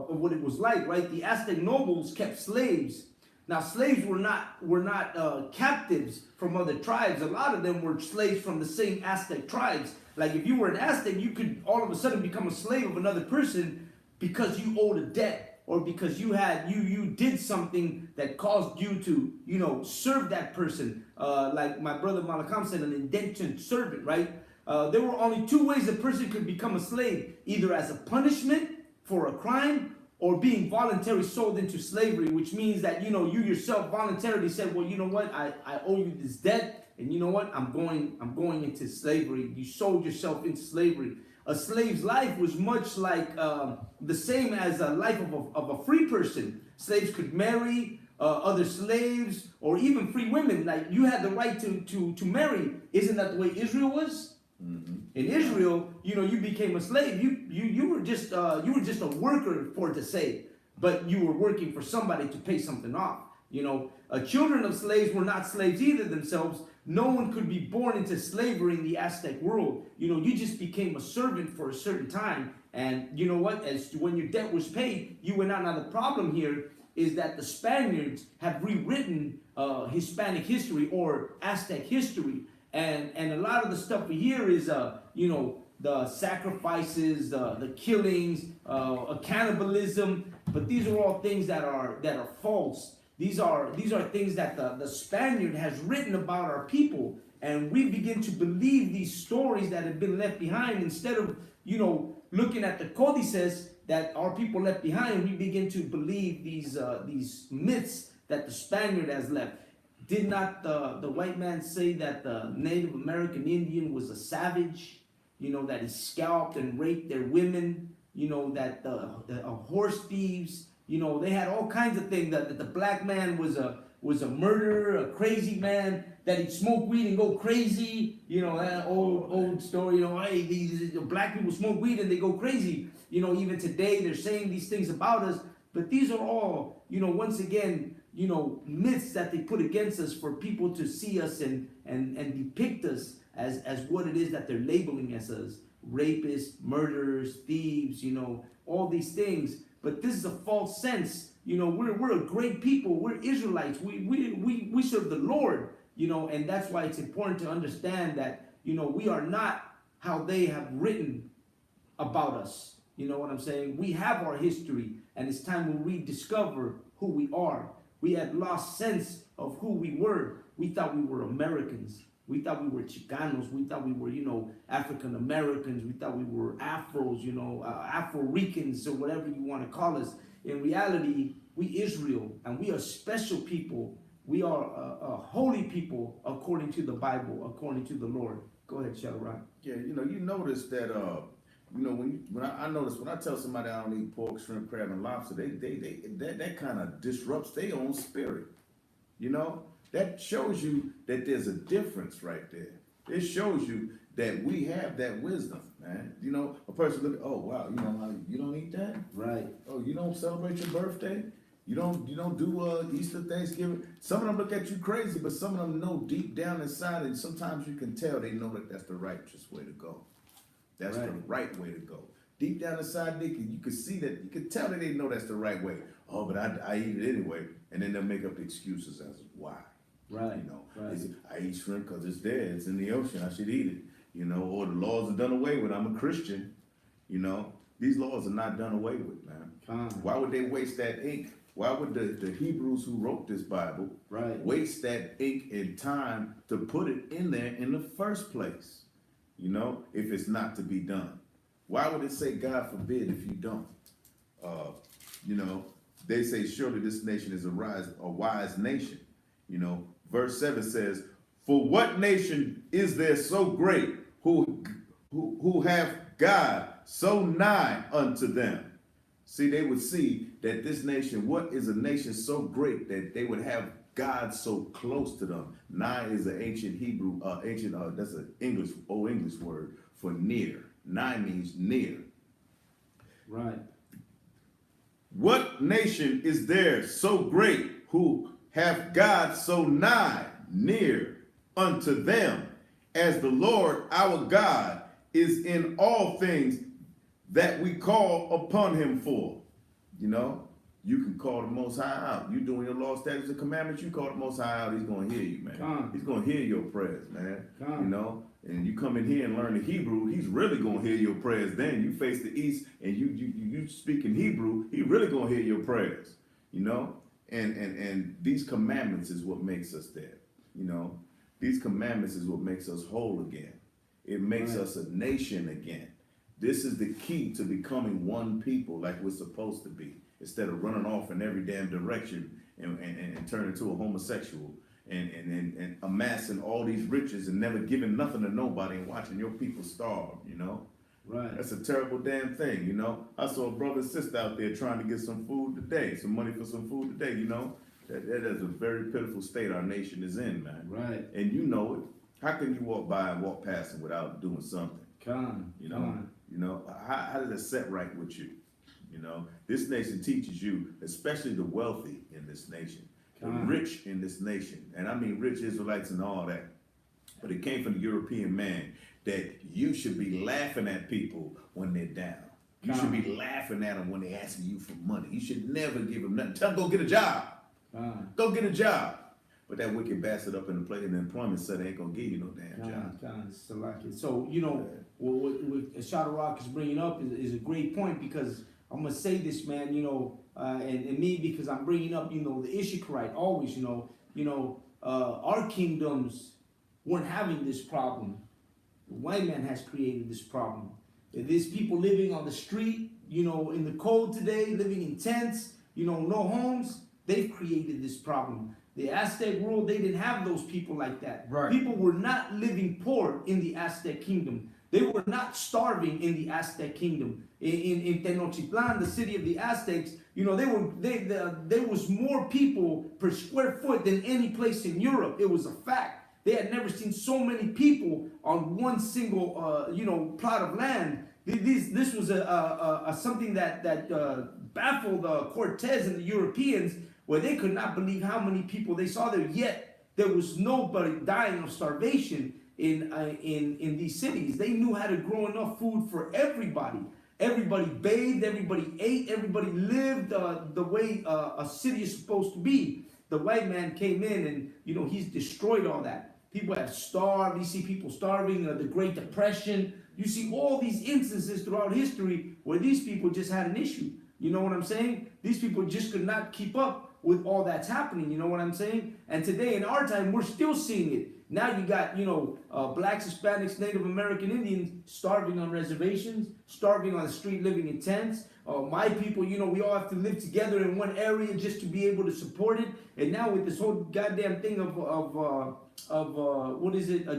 Speaker 1: what it was like, right? The Aztec nobles kept slaves. Now, slaves were not captives from other tribes. A lot of them were slaves from the same Aztec tribes. Like if you were an Aztec, you could all of a sudden become a slave of another person because you owed a debt or because you did something that caused you to, serve that person. Like my brother Malakam said, an indentured servant, right? There were only two ways a person could become a slave, either as a punishment for a crime or being voluntarily sold into slavery, which means that, you yourself voluntarily said, well, you know what, I owe you this debt, and you know what, I'm going into slavery. You sold yourself into slavery. A slave's life was much like the same as a life of a free person. Slaves could marry other slaves or even free women. Like you had the right to marry. Isn't that the way Israel was? Mm-hmm. In Israel, you became a slave. You were just a worker for it to say, but you were working for somebody to pay something off. children of slaves were not slaves either themselves. No one could be born into slavery in the Aztec world. You just became a servant for a certain time. And you know what? As when your debt was paid, you went out. Now the problem here is that the Spaniards have rewritten Hispanic history or Aztec history, and a lot of the stuff we hear is the sacrifices, the killings, cannibalism. But these are all things that are false. These are things that the Spaniard has written about our people, and we begin to believe these stories that have been left behind instead of looking at the codices that our people left behind. We begin to believe these myths that the Spaniard has left. Did not the white man say that the Native American Indian was a savage? That he scalped and raped their women. That the horse thieves. They had all kinds of things. That the black man was a murderer, a crazy man. That he'd smoke weed and go crazy. That old story. Hey, these black people smoke weed and they go crazy. Even today they're saying these things about us. But these are all, once again, myths that they put against us for people to see us and depict us as what it is that they're labeling us as rapists, murderers, thieves, all these things. But this is a false sense. We're a great people. We're Israelites. We serve the Lord, and that's why it's important to understand that, we are not how they have written about us. You know what I'm saying? We have our history, and it's time we rediscover who we are. We had lost sense of who we were. We thought we were Americans. We thought we were Chicanos. We thought we were, African Americans. We thought we were Afros, Afro-Ricans, or whatever you want to call us. In reality, we Israel, and we are special people. We are a holy people according to the Bible, according to the Lord. Go ahead, Shadrach.
Speaker 2: Yeah, you notice that I notice when I tell somebody I don't eat pork, shrimp, crab, and lobster, that kind of disrupts their own spirit. That shows you that there's a difference right there. It shows you that we have that wisdom, man. A person look, oh wow, you don't eat that?
Speaker 1: Right.
Speaker 2: Oh, you don't celebrate your birthday? You don't do Easter, Thanksgiving? Some of them look at you crazy, but some of them know deep down inside, and sometimes you can tell they know that that's the righteous way to go. That's right. The right way to go. Deep down inside, you can see that, you can tell that they know that's the right way. Oh, but I eat it anyway, and then they'll make up the excuses as why.
Speaker 1: Right.
Speaker 2: Right. I eat shrimp because it's there, it's in the ocean, I should eat it. Or the laws are done away with. I'm a Christian. These laws are not done away with, man. Why would they waste that ink? Why would the Hebrews who wrote this Bible waste that ink and time to put it in there in the first place? If it's not to be done. Why would it say, God forbid, if you don't? They say, surely this nation is a wise nation. Verse 7 says, for what nation is there so great who have God so nigh unto them? See, they would see that this nation, what is a nation so great that they would have God so close to them? Nigh is an ancient Hebrew, that's an old English word for near. Nigh means near.
Speaker 1: Right.
Speaker 2: What nation is there so great who have God so nigh, near unto them, as the Lord our God is in all things that we call upon him for? You can call the Most High out. You doing your law, statutes, and commandments, you call the Most High out, he's going to hear you, man. He's going to hear your prayers, man. And you come in here and learn the Hebrew, he's really going to hear your prayers. Then you face the East and you speak in Hebrew, he really going to hear your prayers, And these commandments is what makes us there, These commandments is what makes us whole again. It makes us a nation again. This is the key to becoming one people like we're supposed to be, instead of running off in every damn direction and turning into a homosexual and amassing all these riches and never giving nothing to nobody and watching your people starve, Right. That's a terrible damn thing, I saw a brother and sister out there trying to get some food today, some money for some food today, That is a very pitiful state our nation is in, man. Right. And you know it. How can you walk by and walk past it without doing something? How does it set right with you? This nation teaches you, especially the wealthy in this nation, rich in this nation, and I mean rich Israelites and all that. But it came from the European man that you should be laughing at people when they're down. You should be laughing at them when they're asking you for money. You should never give them nothing. Tell them, go get a job. Go get a job. But that wicked bastard up in the place in the employment center ain't gonna give you no damn job.
Speaker 1: So, what Shadrach is bringing up is a great point, because I'm gonna say this, man, and me, because I'm bringing up, the Issacharite always, our kingdoms weren't having this problem. The white man has created this problem. There's people living on the street, in the cold today, living in tents, no homes. They've created this problem. The Aztec world, they didn't have those people like that.
Speaker 3: Right.
Speaker 1: People were not living poor in the Aztec kingdom. They were not starving in the Aztec kingdom. In Tenochtitlan, the city of the Aztecs, there was more people per square foot than any place in Europe. It was a fact. They had never seen so many people on one single, plot of land. This was something that baffled Cortez and the Europeans, where they could not believe how many people they saw there. Yet there was nobody dying of starvation in these cities. They knew how to grow enough food for everybody. Everybody bathed, everybody ate, everybody lived the way a city is supposed to be. The white man came in and, he's destroyed all that. People have starved. You see people starving, the Great Depression. You see all these instances throughout history where these people just had an issue. You know what I'm saying? These people just could not keep up with all that's happening. You know what I'm saying? And today in our time, we're still seeing it. Now you got, blacks, Hispanics, Native American Indians starving on reservations, starving on the street, living in tents. My people, we all have to live together in one area just to be able to support it. And now with this whole goddamn thing of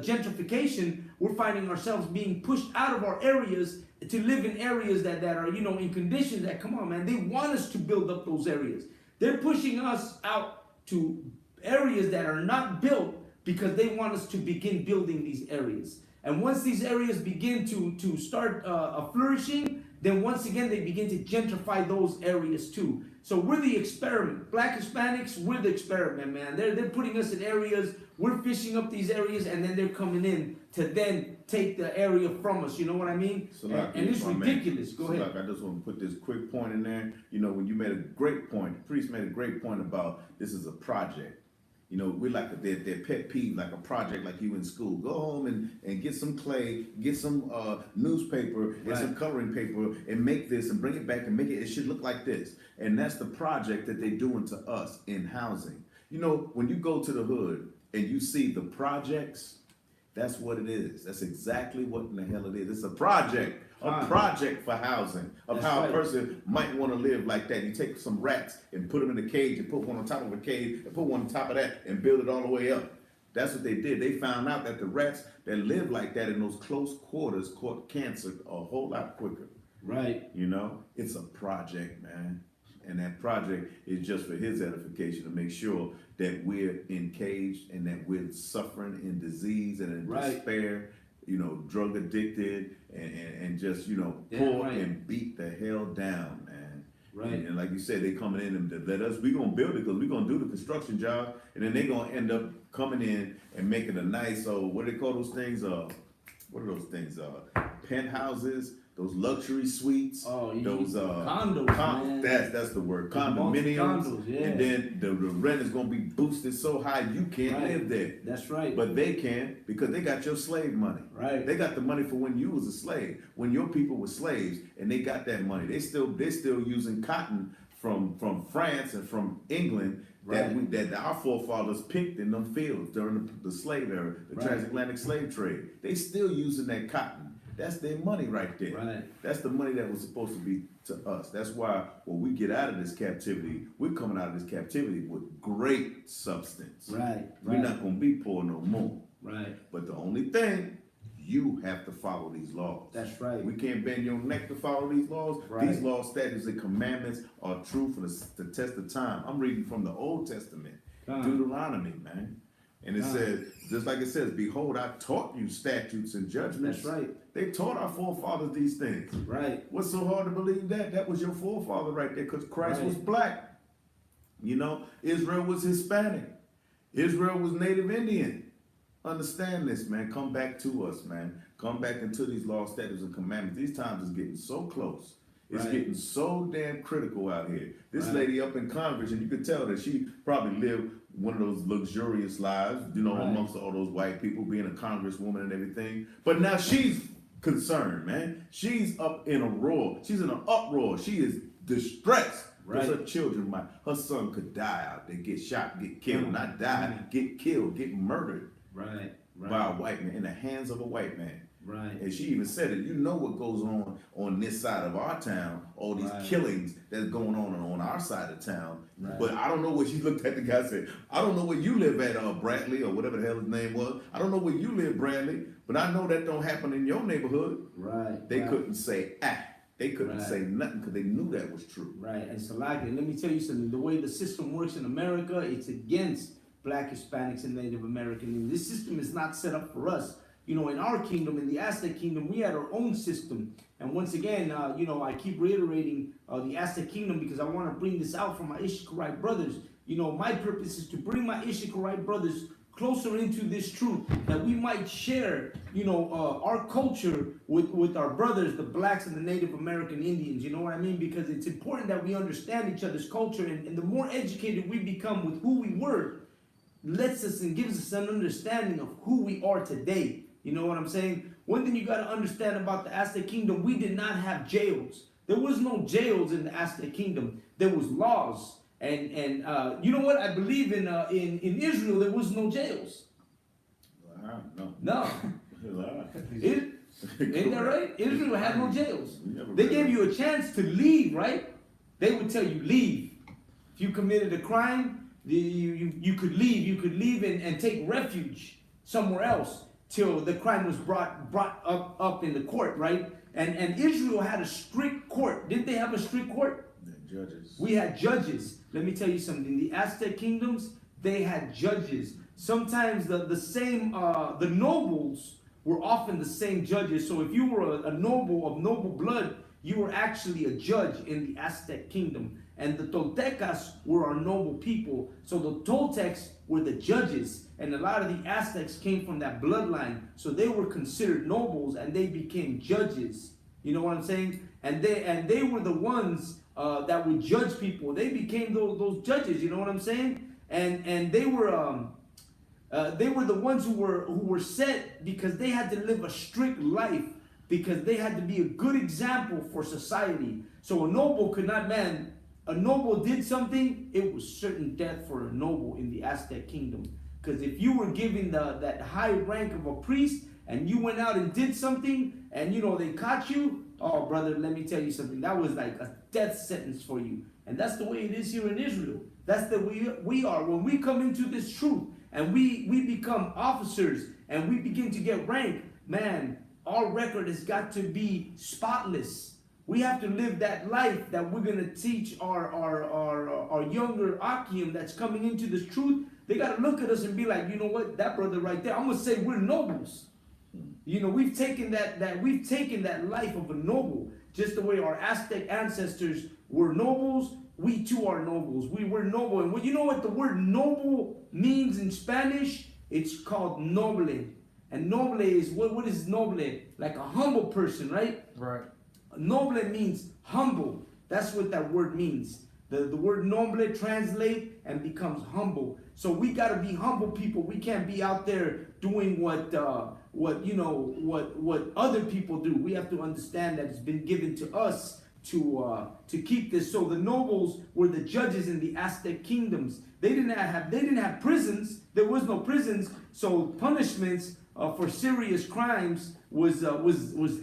Speaker 1: gentrification, we're finding ourselves being pushed out of our areas to live in areas that are, in conditions that, come on, man, they want us to build up those areas. They're pushing us out to areas that are not built because they want us to begin building these areas. And once these areas begin to start flourishing, then once again they begin to gentrify those areas too. So we're the experiment. Black Hispanics, we're the experiment, man. They're putting us in areas, we're fishing up these areas, and then they're coming in to then take the area from us. You know what I mean? And it's ridiculous. Go ahead.
Speaker 2: I just want to put this quick point in there. When you made a great point, the priest made a great point about this is a project. We like their pet peeve, like a project, like you in school. Go home and get some clay, get some newspaper and some coloring paper, and make this and bring it back and make it should look like this. And that's the project that they're doing to us in housing. When you go to the hood and you see the projects, that's what it is. That's exactly what in the hell it is. It's a project. A project for housing of how a person might want to live like that. You take some rats and put them in a cage and put one on top of a cage and put one on top of that and build it all the way up. That's what they did. They found out that the rats that live like that in those close quarters caught cancer a whole lot quicker.
Speaker 1: Right.
Speaker 2: It's a project, man. And that project is just for his edification to make sure that we're encaged and that we're suffering in disease and in despair, drug addicted and just, poor and beat the hell down, man.
Speaker 1: Right.
Speaker 2: And like you said, they coming in and let us, we gonna build it because we gonna do the construction job, and then they gonna end up coming in and making a nice, what do they call those things? What are those things? Penthouses, those luxury suites, those
Speaker 1: condos, man.
Speaker 2: That's the word, condominiums.
Speaker 1: Condos, yeah.
Speaker 2: And then the rent is gonna be boosted so high you can't live there.
Speaker 1: That's right.
Speaker 2: But they can because they got your slave money.
Speaker 1: Right.
Speaker 2: They got the money for when you was a slave, when your people were slaves, and they got that money. They're still using cotton from France and from England that our forefathers picked in them fields during the slave era, the transatlantic slave trade. They still using that cotton. That's their money right there.
Speaker 1: Right.
Speaker 2: That's the money that was supposed to be to us. That's why when we get out of this captivity, we're coming out of this captivity with great substance.
Speaker 1: Right.
Speaker 2: We're not going to be poor no more.
Speaker 1: Right.
Speaker 2: But the only thing, you have to follow these laws.
Speaker 1: That's right.
Speaker 2: We can't bend your neck to follow these laws.
Speaker 1: Right.
Speaker 2: These laws, statutes, and commandments are true for the test of time. I'm reading from the Old Testament, Deuteronomy, man. And it says, just like it says, behold, I taught you statutes and judgments.
Speaker 1: That's right.
Speaker 2: They taught our forefathers these things.
Speaker 1: Right.
Speaker 2: What's so hard to believe that? That was your forefather right there, because Christ was black. You know, Israel was Hispanic. Israel was Native Indian. Understand this, man. Come back to us, man. Come back into these laws, statutes, and commandments. These times is getting so close. It's
Speaker 1: Right.
Speaker 2: getting so damn critical out here. This
Speaker 1: Right.
Speaker 2: lady up in Congress, and you can tell that she probably lived one of those luxurious lives, you know,
Speaker 1: Right.
Speaker 2: amongst all those white people, being a congresswoman and everything. But now she's concerned, man. She's up in a roar. She's in an uproar. She is distressed. Because
Speaker 1: Right.
Speaker 2: her children, her son could die out there, get shot, get killed,
Speaker 1: Mm.
Speaker 2: not die, get killed, get murdered
Speaker 1: Right.
Speaker 2: by a white man, in the hands of a white man.
Speaker 1: Right.
Speaker 2: And she even said it, you know what goes on this side of our town, all these
Speaker 1: Right.
Speaker 2: killings that's going on our side of town.
Speaker 1: Right.
Speaker 2: But I don't know what she looked at the guy and said, I don't know where you live at, Bradley, or whatever the hell his name was. I don't know where you live, Bradley, but I know that don't happen in your neighborhood.
Speaker 1: Right.
Speaker 2: They
Speaker 1: right.
Speaker 2: couldn't say They couldn't
Speaker 1: Right.
Speaker 2: say nothing because they knew that was true.
Speaker 1: Right, and Salaki, let me tell you something. The way the system works in America, it's against Black, Hispanics, and Native Americans. And this system is not set up for us. You know, in our kingdom, in the Aztec kingdom, we had our own system. And once again, you know, I keep reiterating the Aztec kingdom because I want to bring this out for my Ishikarite brothers. You know, my purpose is to bring my Ishikarite brothers closer into this truth, that we might share, you know, our culture with our brothers, the Blacks and the Native American Indians. You know what I mean? Because it's important that we understand each other's culture, and the more educated we become with who we were, lets us and gives us an understanding of who we are today. You know what I'm saying? One thing you got to understand about the Aztec kingdom, we did not have jails. There was no jails in the Aztec kingdom. There was laws. And you know what? I believe in Israel there was no jails. No. Ain't that right? Israel had no jails. They gave you a chance to leave, right? They would tell you leave. If you committed a crime, you could leave. You could leave and take refuge somewhere else till the crime was brought up in the court, right? And Israel had a strict court. Didn't they have a strict court?
Speaker 2: Judges.
Speaker 1: We had judges. Let me tell you something. The Aztec kingdoms, they had judges. Sometimes the nobles were often the same judges. So if you were a noble of noble blood, you were actually a judge in the Aztec kingdom. And the Toltecas were our noble people. So the Toltecs were the judges. And a lot of the Aztecs came from that bloodline. So they were considered nobles and they became judges. You know what I'm saying? And they were the ones that would judge people. They became those judges. You know what I'm saying? And they were the ones who were set because they had to live a strict life, because they had to be a good example for society. So a noble could not, man. A noble did something, it was certain death for a noble in the Aztec kingdom. Because if you were given that high rank of a priest and you went out and did something and you know they caught you, oh brother, let me tell you something, that was like a death sentence for you. And that's the way it is here in Israel. That's the way we are. When we come into this truth and we become officers and we begin to get rank, man, our record has got to be spotless. We have to live that life that we're gonna teach our younger Akim that's coming into this truth. They gotta look at us and be like, you know what, that brother right there, I'm gonna say we're nobles. You know, we've taken that life of a noble, just the way our Aztec ancestors were nobles. We too are nobles. We were noble, and you know what the word noble means in Spanish? It's called noble, and noble is what is noble? Like a humble person, right?
Speaker 3: Right.
Speaker 1: Noble means humble. That's what that word means. The word noble translate and becomes humble. So we got to be humble people. We can't be out there doing what other people do. We have to understand that it's been given to us to keep this. So the nobles were the judges in the Aztec kingdoms. They didn't have prisons. There was no prisons. So punishments for serious crimes was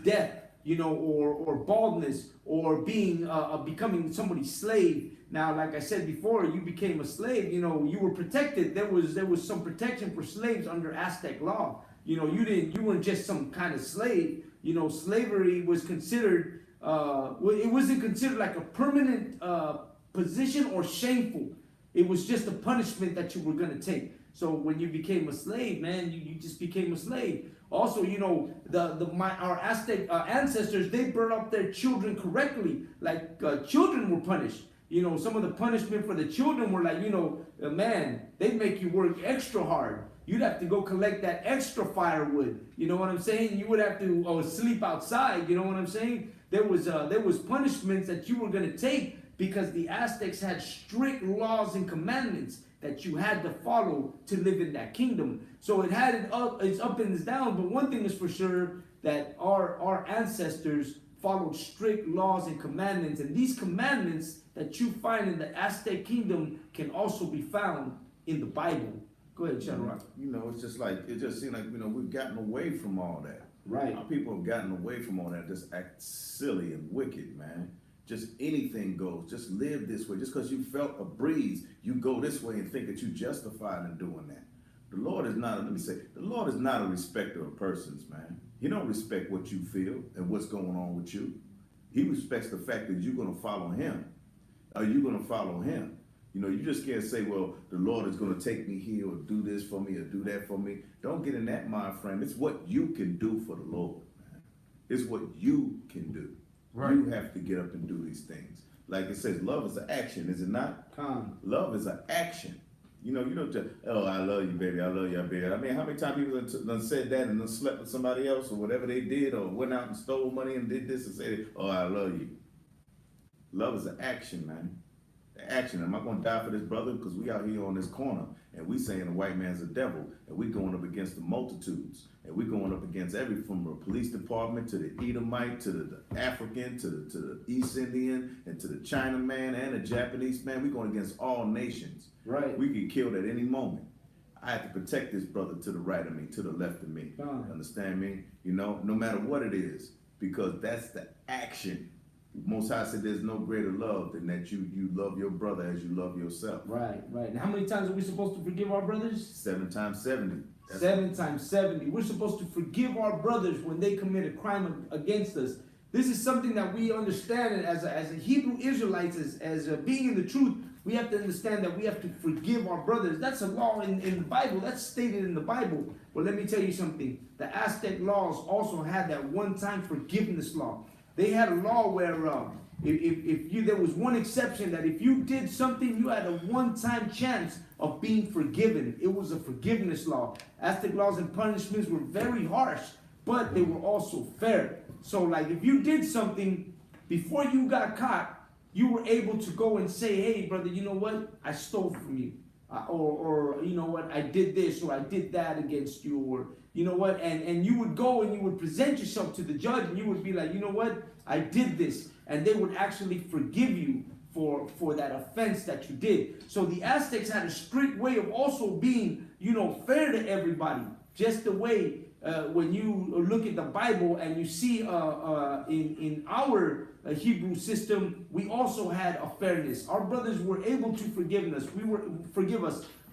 Speaker 1: death. You know, or baldness, or becoming somebody's slave. Now, like I said before, you became a slave. You know, you were protected. There was some protection for slaves under Aztec law. You know, you weren't just some kind of slave. You know, slavery was considered. It wasn't considered like a permanent position or shameful. It was just a punishment that you were gonna take. So when you became a slave, man, you just became a slave. Also, you know, our Aztec ancestors, they brought up their children correctly. Like children were punished. You know, some of the punishment for the children were like, you know, man, they'd make you work extra hard. You'd have to go collect that extra firewood. You know what I'm saying? You would have to sleep outside. You know what I'm saying? There was punishments that you were going to take because the Aztecs had strict laws and commandments that you had to follow to live in that kingdom. So it had its up and its down. But one thing is for sure, that our ancestors followed strict laws and commandments. And these commandments that you find in the Aztec kingdom can also be found in the Bible. Go ahead, Shadrach.
Speaker 2: You know, it's just like, it just seems like, you know, we've gotten away from all that.
Speaker 1: Right.
Speaker 2: Our people have gotten away from all that, just act silly and wicked, man. Just anything goes. Just live this way. Just because you felt a breeze, you go this way and think that you're justified in doing that. The Lord is not, let me say, the Lord is not a respecter of persons, man. He don't respect what you feel and what's going on with you. He respects the fact that you're going to follow him. Are you going to follow him? You know, you just can't say, well, the Lord is going to take me here or do this for me or do that for me. Don't get in that mind frame. It's what you can do for the Lord, man. It's what you can do. Right. You have to get up and do these things. Like it says, love is an action, is it not? Love is an action. You know, you don't just, oh, I love you, baby. I love you, baby. I mean, how many times people done said that and then slept with somebody else or whatever they did, or went out and stole money and did this and said, oh, I love you. Love is an action, man. The action. Am I going to die for this brother? Because we out here on this corner and we saying the white man's a devil, and we going up against the multitudes, and we going up against from the police department to the Edomite to the African to the East Indian and to the Chinaman and the Japanese man. We going against all nations.
Speaker 1: Right.
Speaker 2: We get killed at any moment. I have to protect this brother to the right of me, to the left of me. Understand me? You know, no matter what it is, because that's the action. Most High said there's no greater love than that you love your brother as you love yourself.
Speaker 1: Right, right. And how many times are we supposed to forgive our brothers?
Speaker 2: 7 times 70.
Speaker 1: 7 times 70. We're supposed to forgive our brothers when they commit a crime against us. This is something that we understand as a Hebrew Israelites, as being in the truth. We have to understand that we have to forgive our brothers. That's a law in the Bible. That's stated in the Bible. But let me tell you something. The Aztec laws also had that one-time forgiveness law. They had a law where there was one exception, that if you did something, you had a one-time chance of being forgiven. It was a forgiveness law. Aztec laws and punishments were very harsh, but they were also fair. So like if you did something before you got caught, you were able to go and say, hey, brother, you know what? I stole from you. Or you know what? I did this or I did that against you, or you know what? And you would go and you would present yourself to the judge and you would be like, you know what? I did this. And they would actually forgive you for that offense that you did. So the Aztecs had a strict way of also being, you know, fair to everybody. Just the way when you look at the Bible and you see in our Hebrew system, we also had a fairness. Our brothers were able to forgive us. We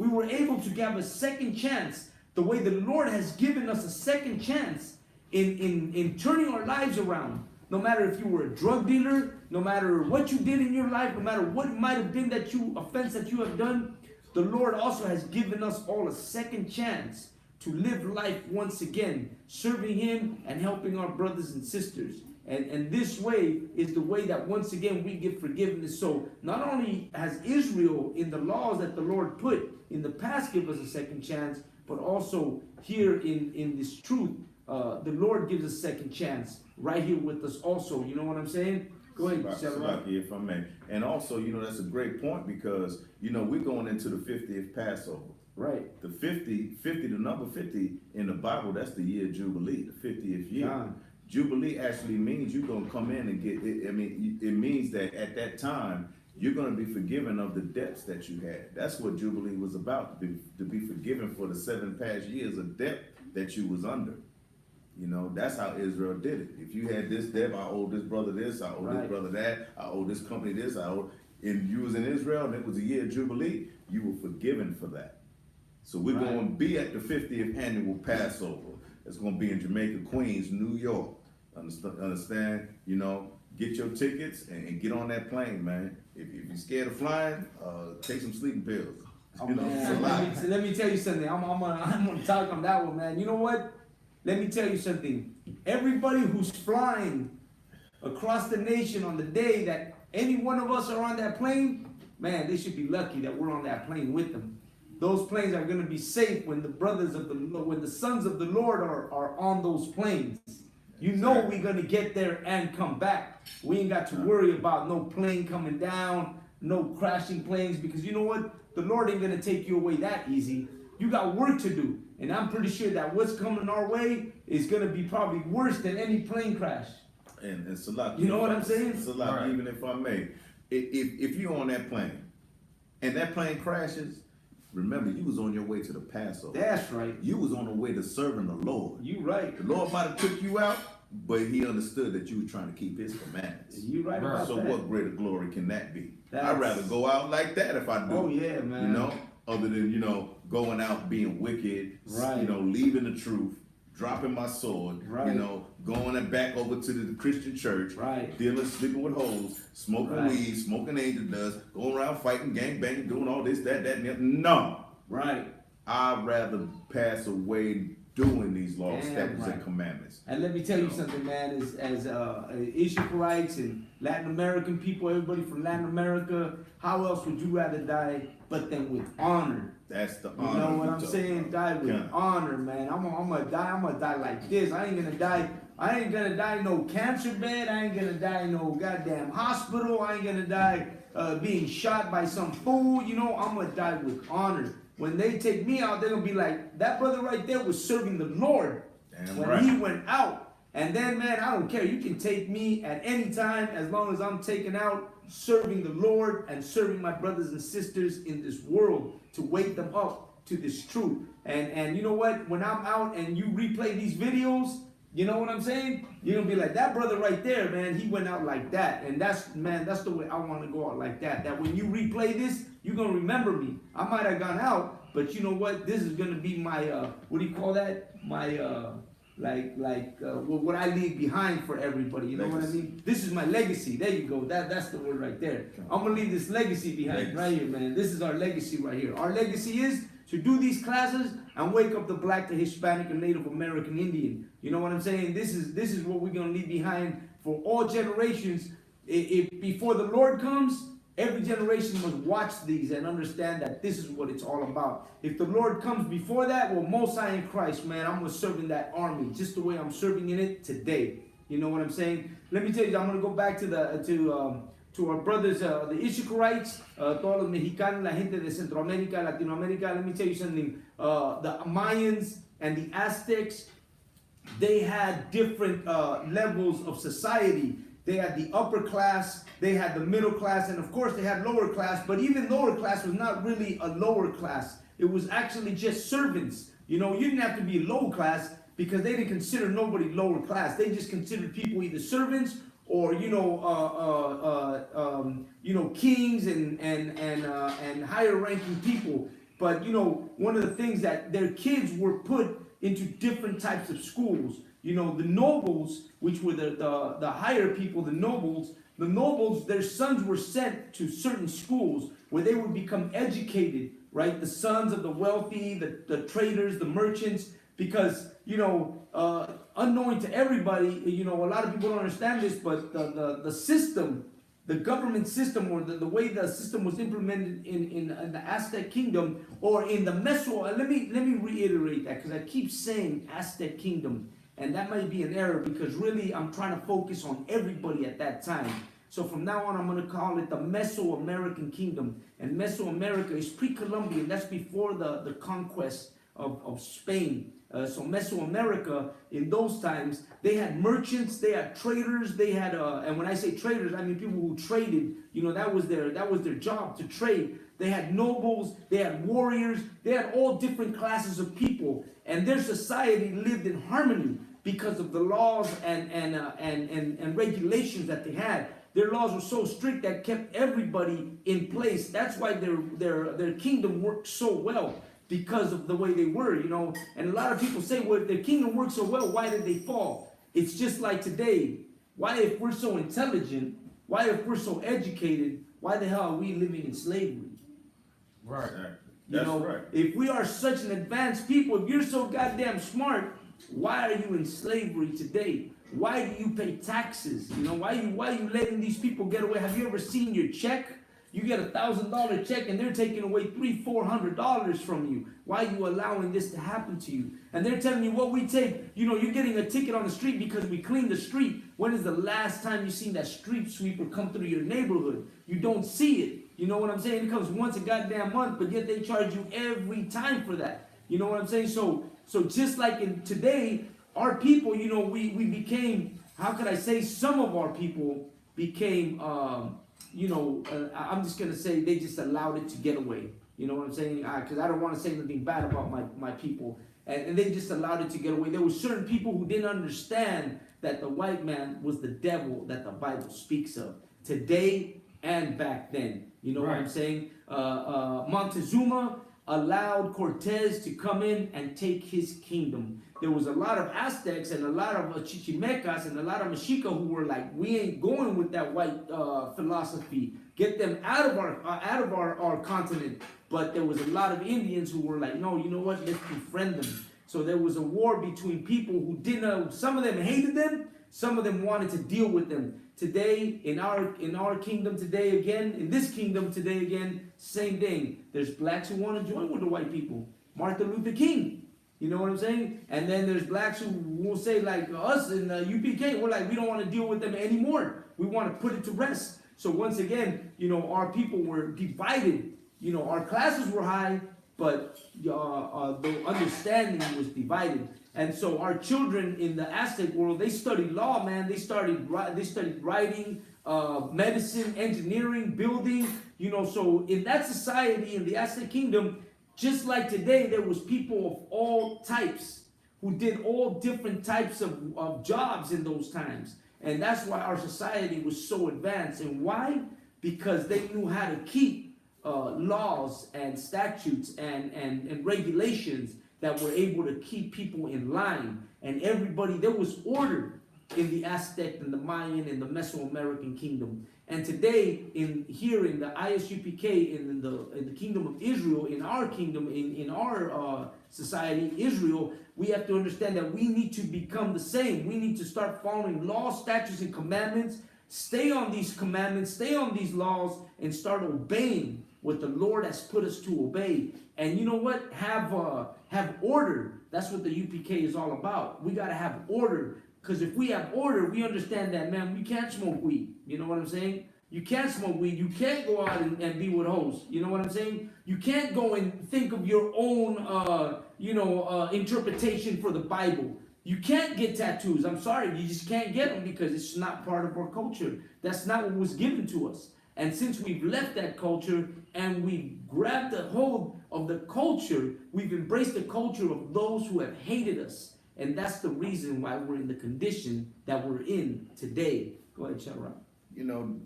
Speaker 1: were able to give a second chance. The way the Lord has given us a second chance in turning our lives around. No matter if you were a drug dealer, no matter what you did in your life, no matter what might have been offense that you have done, the Lord also has given us all a second chance to live life once again, serving Him and helping our brothers and sisters. And this way is the way that once again we get forgiveness. So not only has Israel in the laws that the Lord put in the past give us a second chance, but also here in this truth, the Lord gives us a second chance right here with us also. You know what I'm saying? Go ahead,
Speaker 2: Salaki, if I may. And also, you know, that's a great point because, you know, we're going into the 50th Passover.
Speaker 1: Right.
Speaker 2: The 50, the number 50 in the Bible, that's the year of Jubilee, the 50th year. Jubilee actually means you're going to come in and get it. I mean, it means that at that time, you're going to be forgiven of the debts that you had. That's what Jubilee was about, to be forgiven for the 7 past years of debt that you was under. You know, that's how Israel did it. If you had this debt, I owe this brother this, I owe this brother that, I owe this company this, and you was in Israel and it was a year of Jubilee, you were forgiven for that. So we're going to be at the 50th annual Passover. It's going to be in Jamaica, Queens, New York. Understand? You know, get your tickets and get on that plane, man. If you're scared of flying, take some sleeping pills. You know,
Speaker 1: let me tell you something. I'm gonna talk on that one, man. You know what? Let me tell you something. Everybody who's flying across the nation on the day that any one of us are on that plane, man, they should be lucky that we're on that plane with them. Those planes are going to be safe when the sons of the Lord are on those planes. You know we're going to get there and come back. We ain't got to worry about no plane coming down, no crashing planes, because you know what? The Lord ain't going to take you away that easy. You got work to do. And I'm pretty sure that what's coming our way is going to be probably worse than any plane crash.
Speaker 2: And Salah,
Speaker 1: You know what I'm saying?
Speaker 2: Salah,
Speaker 3: Right.
Speaker 2: even if I may, if you're on that plane and that plane crashes, remember you was on your way to the Passover.
Speaker 1: That's right.
Speaker 2: You was on the way to serving the Lord.
Speaker 1: You right.
Speaker 2: The Lord might have took you out, but he understood that you were trying to keep his commandments.
Speaker 1: You right about
Speaker 2: So
Speaker 1: that.
Speaker 2: what greater glory can that be?
Speaker 1: That's-
Speaker 2: I'd rather go out like that if I do.
Speaker 1: Oh, yeah, man.
Speaker 2: You know, other than, going out being wicked,
Speaker 1: Right.
Speaker 2: leaving the truth, dropping my sword,
Speaker 1: Right.
Speaker 2: going back over to the Christian church,
Speaker 1: Right.
Speaker 2: dealing, sleeping with hoes, smoking
Speaker 1: Right.
Speaker 2: weed, smoking angel dust, going around fighting, gang banging, doing all this, that, and the other. No.
Speaker 1: Right.
Speaker 2: I'd rather pass away doing these laws,
Speaker 1: Damn
Speaker 2: statutes,
Speaker 1: right.
Speaker 2: and commandments.
Speaker 1: And let me tell you something, man. As Ishmaelites and Latin American people, everybody from Latin America, how else would you rather die but than with honor?
Speaker 2: That's the
Speaker 1: You
Speaker 2: honor.
Speaker 1: know what
Speaker 2: we
Speaker 1: I'm
Speaker 2: talk
Speaker 1: saying?
Speaker 2: about.
Speaker 1: Die with
Speaker 2: Yeah.
Speaker 1: honor, man. I'm gonna die like this. I ain't gonna die in no cancer bed. I ain't gonna die in no goddamn hospital. I ain't gonna die being shot by some fool. I'm gonna die with honor. When they take me out, they're gonna be like, that brother right there was serving the Lord
Speaker 2: Damn
Speaker 1: when
Speaker 2: right.
Speaker 1: he went out. And then, man, I don't care. You can take me at any time as long as I'm taken out serving the Lord and serving my brothers and sisters in this world to wake them up to this truth. And you know what? When I'm out and you replay these videos, you know what I'm saying? You're gonna be like, that brother right there, man, he went out like that. And that's the way I want to go out like that. That when you replay this, you're gonna remember me. I might have gone out, but you know what? This is gonna be my what do you call that? My what I leave behind for everybody. You know what I
Speaker 2: Legacy.
Speaker 1: mean? This is my legacy. There you go. That's the word right there. I'm gonna leave this legacy behind right here, man. This is our legacy right here. Our legacy is to do these classes and wake up the Black, the Hispanic, and Native American Indian. You know what I'm saying? This is what we're gonna leave behind for all generations. If before the Lord comes, every generation must watch these and understand that this is what it's all about. If the Lord comes before that, well, Most High in Christ, man, I'm gonna serve in that army just the way I'm serving in it today. You know what I'm saying? Let me tell you, I'm gonna go back to our brothers, the Ishmaelites, todos los mexicanos, la gente de Centroamérica, Latinoamérica. Let me tell you something. The Mayans and the Aztecs, they had different levels of society. They had the upper class, they had the middle class, and of course they had lower class, but even lower class was not really a lower class. It was actually just servants. You didn't have to be low class because they didn't consider nobody lower class. They just considered people either servants or kings and higher ranking people. But one of the things that their kids were put into different types of schools. The nobles, which were the higher people, the nobles, their sons were sent to certain schools where they would become educated, right? The sons of the wealthy, the traders, the merchants, because, unknowing to everybody, a lot of people don't understand this, but the system, the government system, or the way the system was implemented in the Aztec kingdom, or in the let me reiterate that, because I keep saying Aztec kingdom. And that might be an error because really I'm trying to focus on everybody at that time. So from now on, I'm going to call it the Mesoamerican kingdom. And Mesoamerica is pre-Columbian. That's before the conquest of Spain. So Mesoamerica, in those times, they had merchants, they had traders, they had, and when I say traders, I mean people who traded. That was their job, to trade. They had nobles, they had warriors, they had all different classes of people, and their society lived in harmony because of the laws and regulations that they had. Their laws were so strict that kept everybody in place. That's why their kingdom worked so well, because of the way they were, And a lot of people say, well, if their kingdom worked so well, why did they fall? It's just like today. Why, if we're so intelligent, why, if we're so educated, why the hell are we living in slavery?
Speaker 3: Right.
Speaker 2: That's right.
Speaker 1: If we are such an advanced people, if you're so goddamn smart, why are you in slavery today? Why do you pay taxes? You know, why you letting these people get away? Have you ever seen your check? You get $1,000 check and they're taking away $300-400 from you. Why are you allowing this to happen to you? And they're telling you what we take. You know, you're getting a ticket on the street because we clean the street. When is the last time you seen that street sweeper come through your neighborhood? You don't see it. You know what I'm saying? It comes once a goddamn month, but yet they charge you every time for that. You know what I'm saying? So just like in today, our people, you know, we became, how could I say, some of our people became, I'm just going to say they just allowed it to get away. You know what I'm saying? Because I don't want to say anything bad about my people. And they just allowed it to get away. There were certain people who didn't understand that the white man was the devil that the Bible speaks of. Today and back then. You know what I'm saying? Montezuma allowed Cortez to come in and take his kingdom. There was a lot of Aztecs and a lot of Chichimecas and a lot of Mexica who were like, we ain't going with that white philosophy. Get them out of our continent. But there was a lot of Indians who were like, no, you know what? Let's befriend them. So there was a war between people who didn't. Some of them hated them. Some of them wanted to deal with them. Today, in our kingdom today again, in this kingdom today again, same thing. There's blacks who want to join with the white people. Martin Luther King. You know what I'm saying? And then there's blacks who will say, like us in UPK, we're like, we don't want to deal with them anymore. We want to put it to rest. So once again, you know, our people were divided. You know, our classes were high, but the understanding was divided. And so our children in the Aztec world, they studied law, man. They studied writing, medicine, engineering, building. You know, so in that society, in the Aztec kingdom, just like today, there was people of all types who did all different types of jobs in those times. And that's why our society was so advanced. And why? Because they knew how to keep laws and statutes and regulations that were able to keep people in line. And everybody, there was order in the Aztec and the Mayan and the Mesoamerican kingdom. And today, here in the ISUPK, in the kingdom of Israel, in our kingdom, in our society, Israel, we have to understand that we need to become the same. We need to start following laws, statutes, and commandments. Stay on these commandments, stay on these laws, and start obeying what the Lord has put us to obey. And you know what? Have order. That's what the UPK is all about. We got to have order. Because if we have order, we understand that, man, we can't smoke weed. You know what I'm saying? You can't smoke weed. You can't go out and be with hoes. You know what I'm saying? You can't go and think of your own, interpretation for the Bible. You can't get tattoos. I'm sorry. You just can't get them because it's not part of our culture. That's not what was given to us. And since we've left that culture and we've grabbed a hold of the culture, we've embraced the culture of those who have hated us. And that's the reason why we're in the condition that we're in today. Go ahead, Shadrach.
Speaker 2: You know,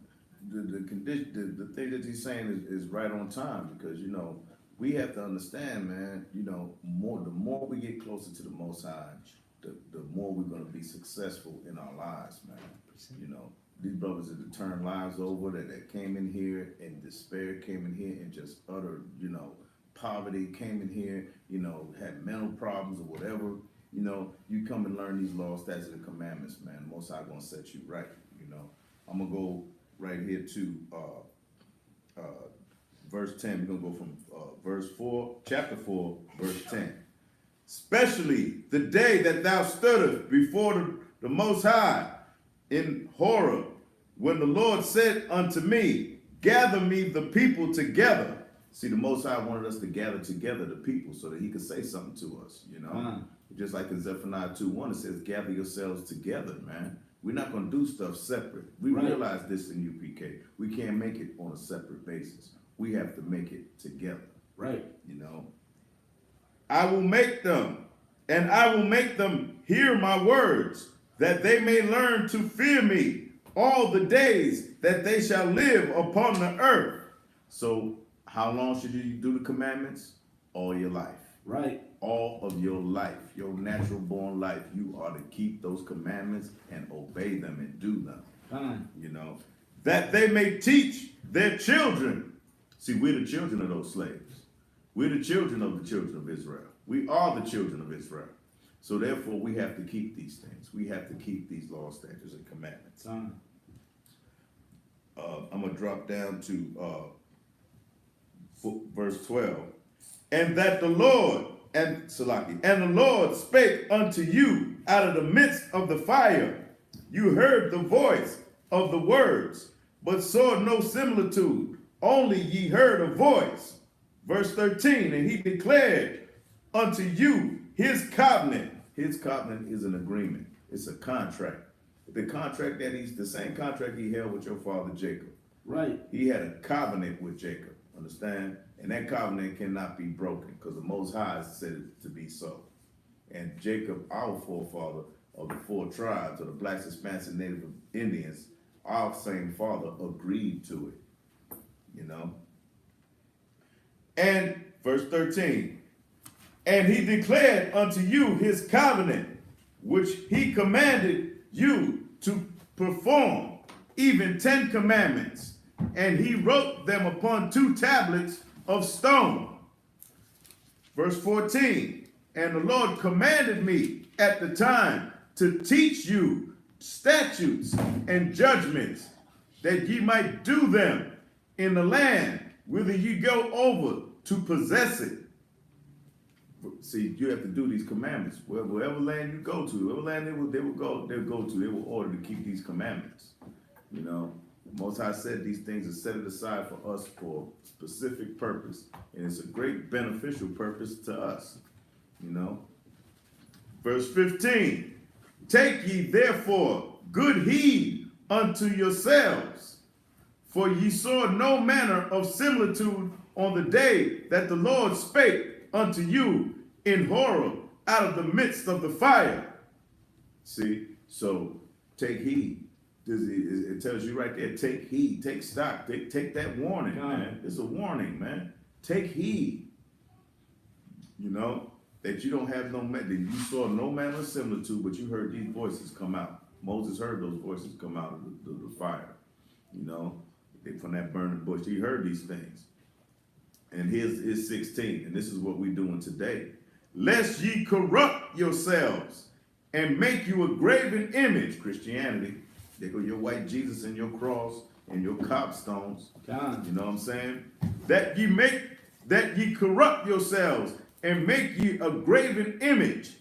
Speaker 2: the condition, the thing that he's saying is right on time, because you know we have to understand, man. You know, the more we get closer to the Most High, the more we're going to be successful in our lives, man. You know, these brothers that turned lives over, that came in here and despair, came in here and just utter, you know, poverty, came in here, you know, had mental problems or whatever. You know, you come and learn these laws, statutes, and commandments, man. The Most High gonna set you right. You know, I'm gonna go right here to verse 10. We're gonna go from verse 4, chapter 4, verse 10. Especially the day that thou stoodest before the Most High in Horeb, when the Lord said unto me, gather me the people together. See, the Most High wanted us to gather together the people so that he could say something to us, you know. Just like in Zephaniah 2:1, it says, gather yourselves together, man. We're not going to do stuff separate. We realize this in UPK. We can't make it on a separate basis. We have to make it together.
Speaker 1: Right.
Speaker 2: You know. I will make them, and I will make them hear my words, that they may learn to fear me all the days that they shall live upon the earth. So how long should you do the commandments? All your life.
Speaker 1: Right.
Speaker 2: All of your life, your natural born life, you are to keep those commandments and obey them and do them. You know, that they may teach their children. See, we're the children of those slaves. We're the children of the children of Israel. We are the children of Israel. So therefore, we have to keep these things. We have to keep these laws, statutes, and commandments. I'm gonna drop down to verse 12. And that the Lord and Salaki, and the Lord spake unto you out of the midst of the fire. You heard the voice of the words, but saw no similitude. Only ye heard a voice. Verse 13, and he declared unto you his covenant. His covenant is an agreement. It's a contract. The contract the same contract he held with your father Jacob.
Speaker 1: Right.
Speaker 2: He had a covenant with Jacob, understand? And that covenant cannot be broken because the Most High said it to be so. And Jacob, our forefather of the 4 tribes of the Blacks, Hispanics, and Native Indians, our same father agreed to it, you know? And verse 13, and he declared unto you his covenant, which he commanded you to perform, even 10 commandments. And he wrote them upon 2 tablets of stone. Verse 14, and the Lord commanded me at the time to teach you statutes and judgments, that ye might do them in the land whither ye go over to possess it. See, you have to do these commandments. Wherever land you go to, wherever land they will go to, they will order to keep these commandments. You know, Most High said these things are set aside for us for specific purpose, and it's a great beneficial purpose to us. You know, verse 15, take ye therefore good heed unto yourselves, for ye saw no manner of similitude on the day that the Lord spake unto you in horror out of the midst of the fire. See, so take heed. It tells you right there, take heed, take stock, take that warning, man. It's a warning, man. Take heed. You know, that you don't have that you saw no manner of similitude, but you heard these voices come out. Moses heard those voices come out of the fire, you know, from that burning bush. He heard these things. And here's 16, and this is what we're doing today. Lest ye corrupt yourselves and make you a graven image, Christianity. There go your white Jesus and your cross and your cobstones. You know what I'm saying? That ye corrupt yourselves and make ye a graven image,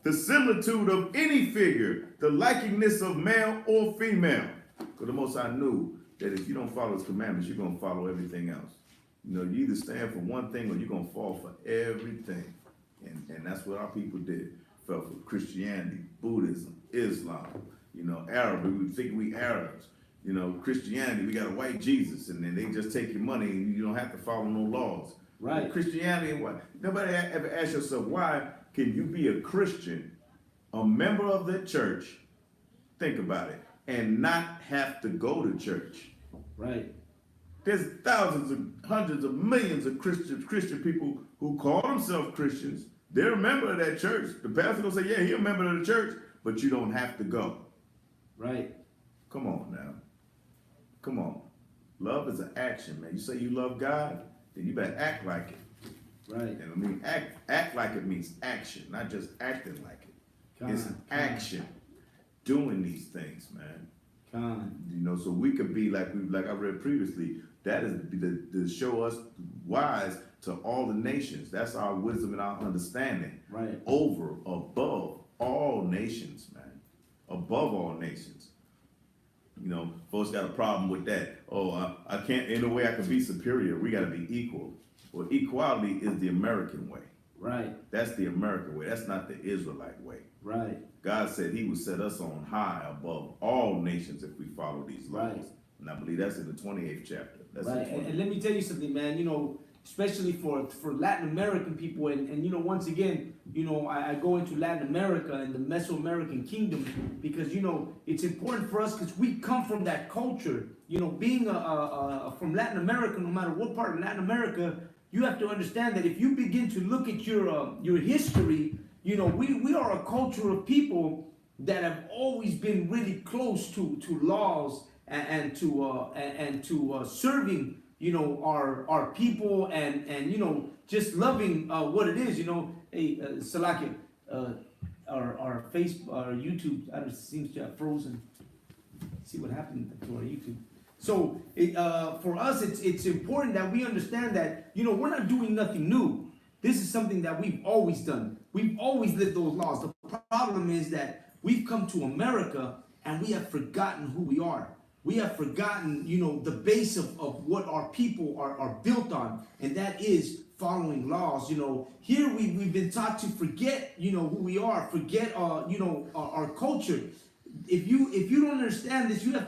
Speaker 2: the similitude of any figure, the likeness of male or female. Because the Most High knew that if you don't follow his commandments, you're going to follow everything else. You know, you either stand for one thing or you're going to fall for everything. And that's what our people did. Fell for Christianity, Buddhism, Islam, you know, Arab. We think we Arabs. You know, Christianity, we got a white Jesus, and then they just take your money and you don't have to follow no laws. Right. Christianity, why? Nobody ever asked yourself, why can you be a Christian, a member of the church, think about it, and not have to go to church? Right. There's thousands of hundreds of millions of Christian people who call themselves Christians. They're a member of that church. The pastor will say, yeah, he's a member of the church, but you don't have to go. Right. Come on now. Come on. Love is an action, man. You say you love God, then you better act like it. Right. And I mean, act like it means action, not just acting like it. It's action. Doing these things, man. You know, so we could be like I read previously. That is to show us wise to all the nations. That's our wisdom and our understanding. Right. Above all nations, man. Above all nations. You know, folks got a problem with that. Oh, I can't, in a way I can be superior. We got to be equal. Well, equality is the American way. Right. That's the American way. That's not the Israelite way. Right. God said he would set us on high above all nations if we follow these laws. Right. And I believe that's in the 28th chapter. That's right. And let me tell you something, man. You know, especially for Latin American people, and you know, once again, you know, I go into Latin America and the Mesoamerican kingdom because, you know, it's important for us because we come from that culture. You know, being from Latin America, no matter what part of Latin America, you have to understand that if you begin to look at your history, you know, we are a culture of people that have always been really close to laws and to serving, you know, our people and you know, just loving what it is. You know, hey, Salakia,
Speaker 1: our YouTube seems to have frozen. See what happened to our YouTube. So for us, it's important that we understand that, you know, we're not doing nothing new. This is something that we've always done. We've always lived those laws. The problem is that we've come to America and we have forgotten who we are. We have forgotten, you know, the base of what our people are built on, and that is following laws. You know, here we've been taught to forget, you know, who we are, forget, you know, our culture. If you don't understand this, you have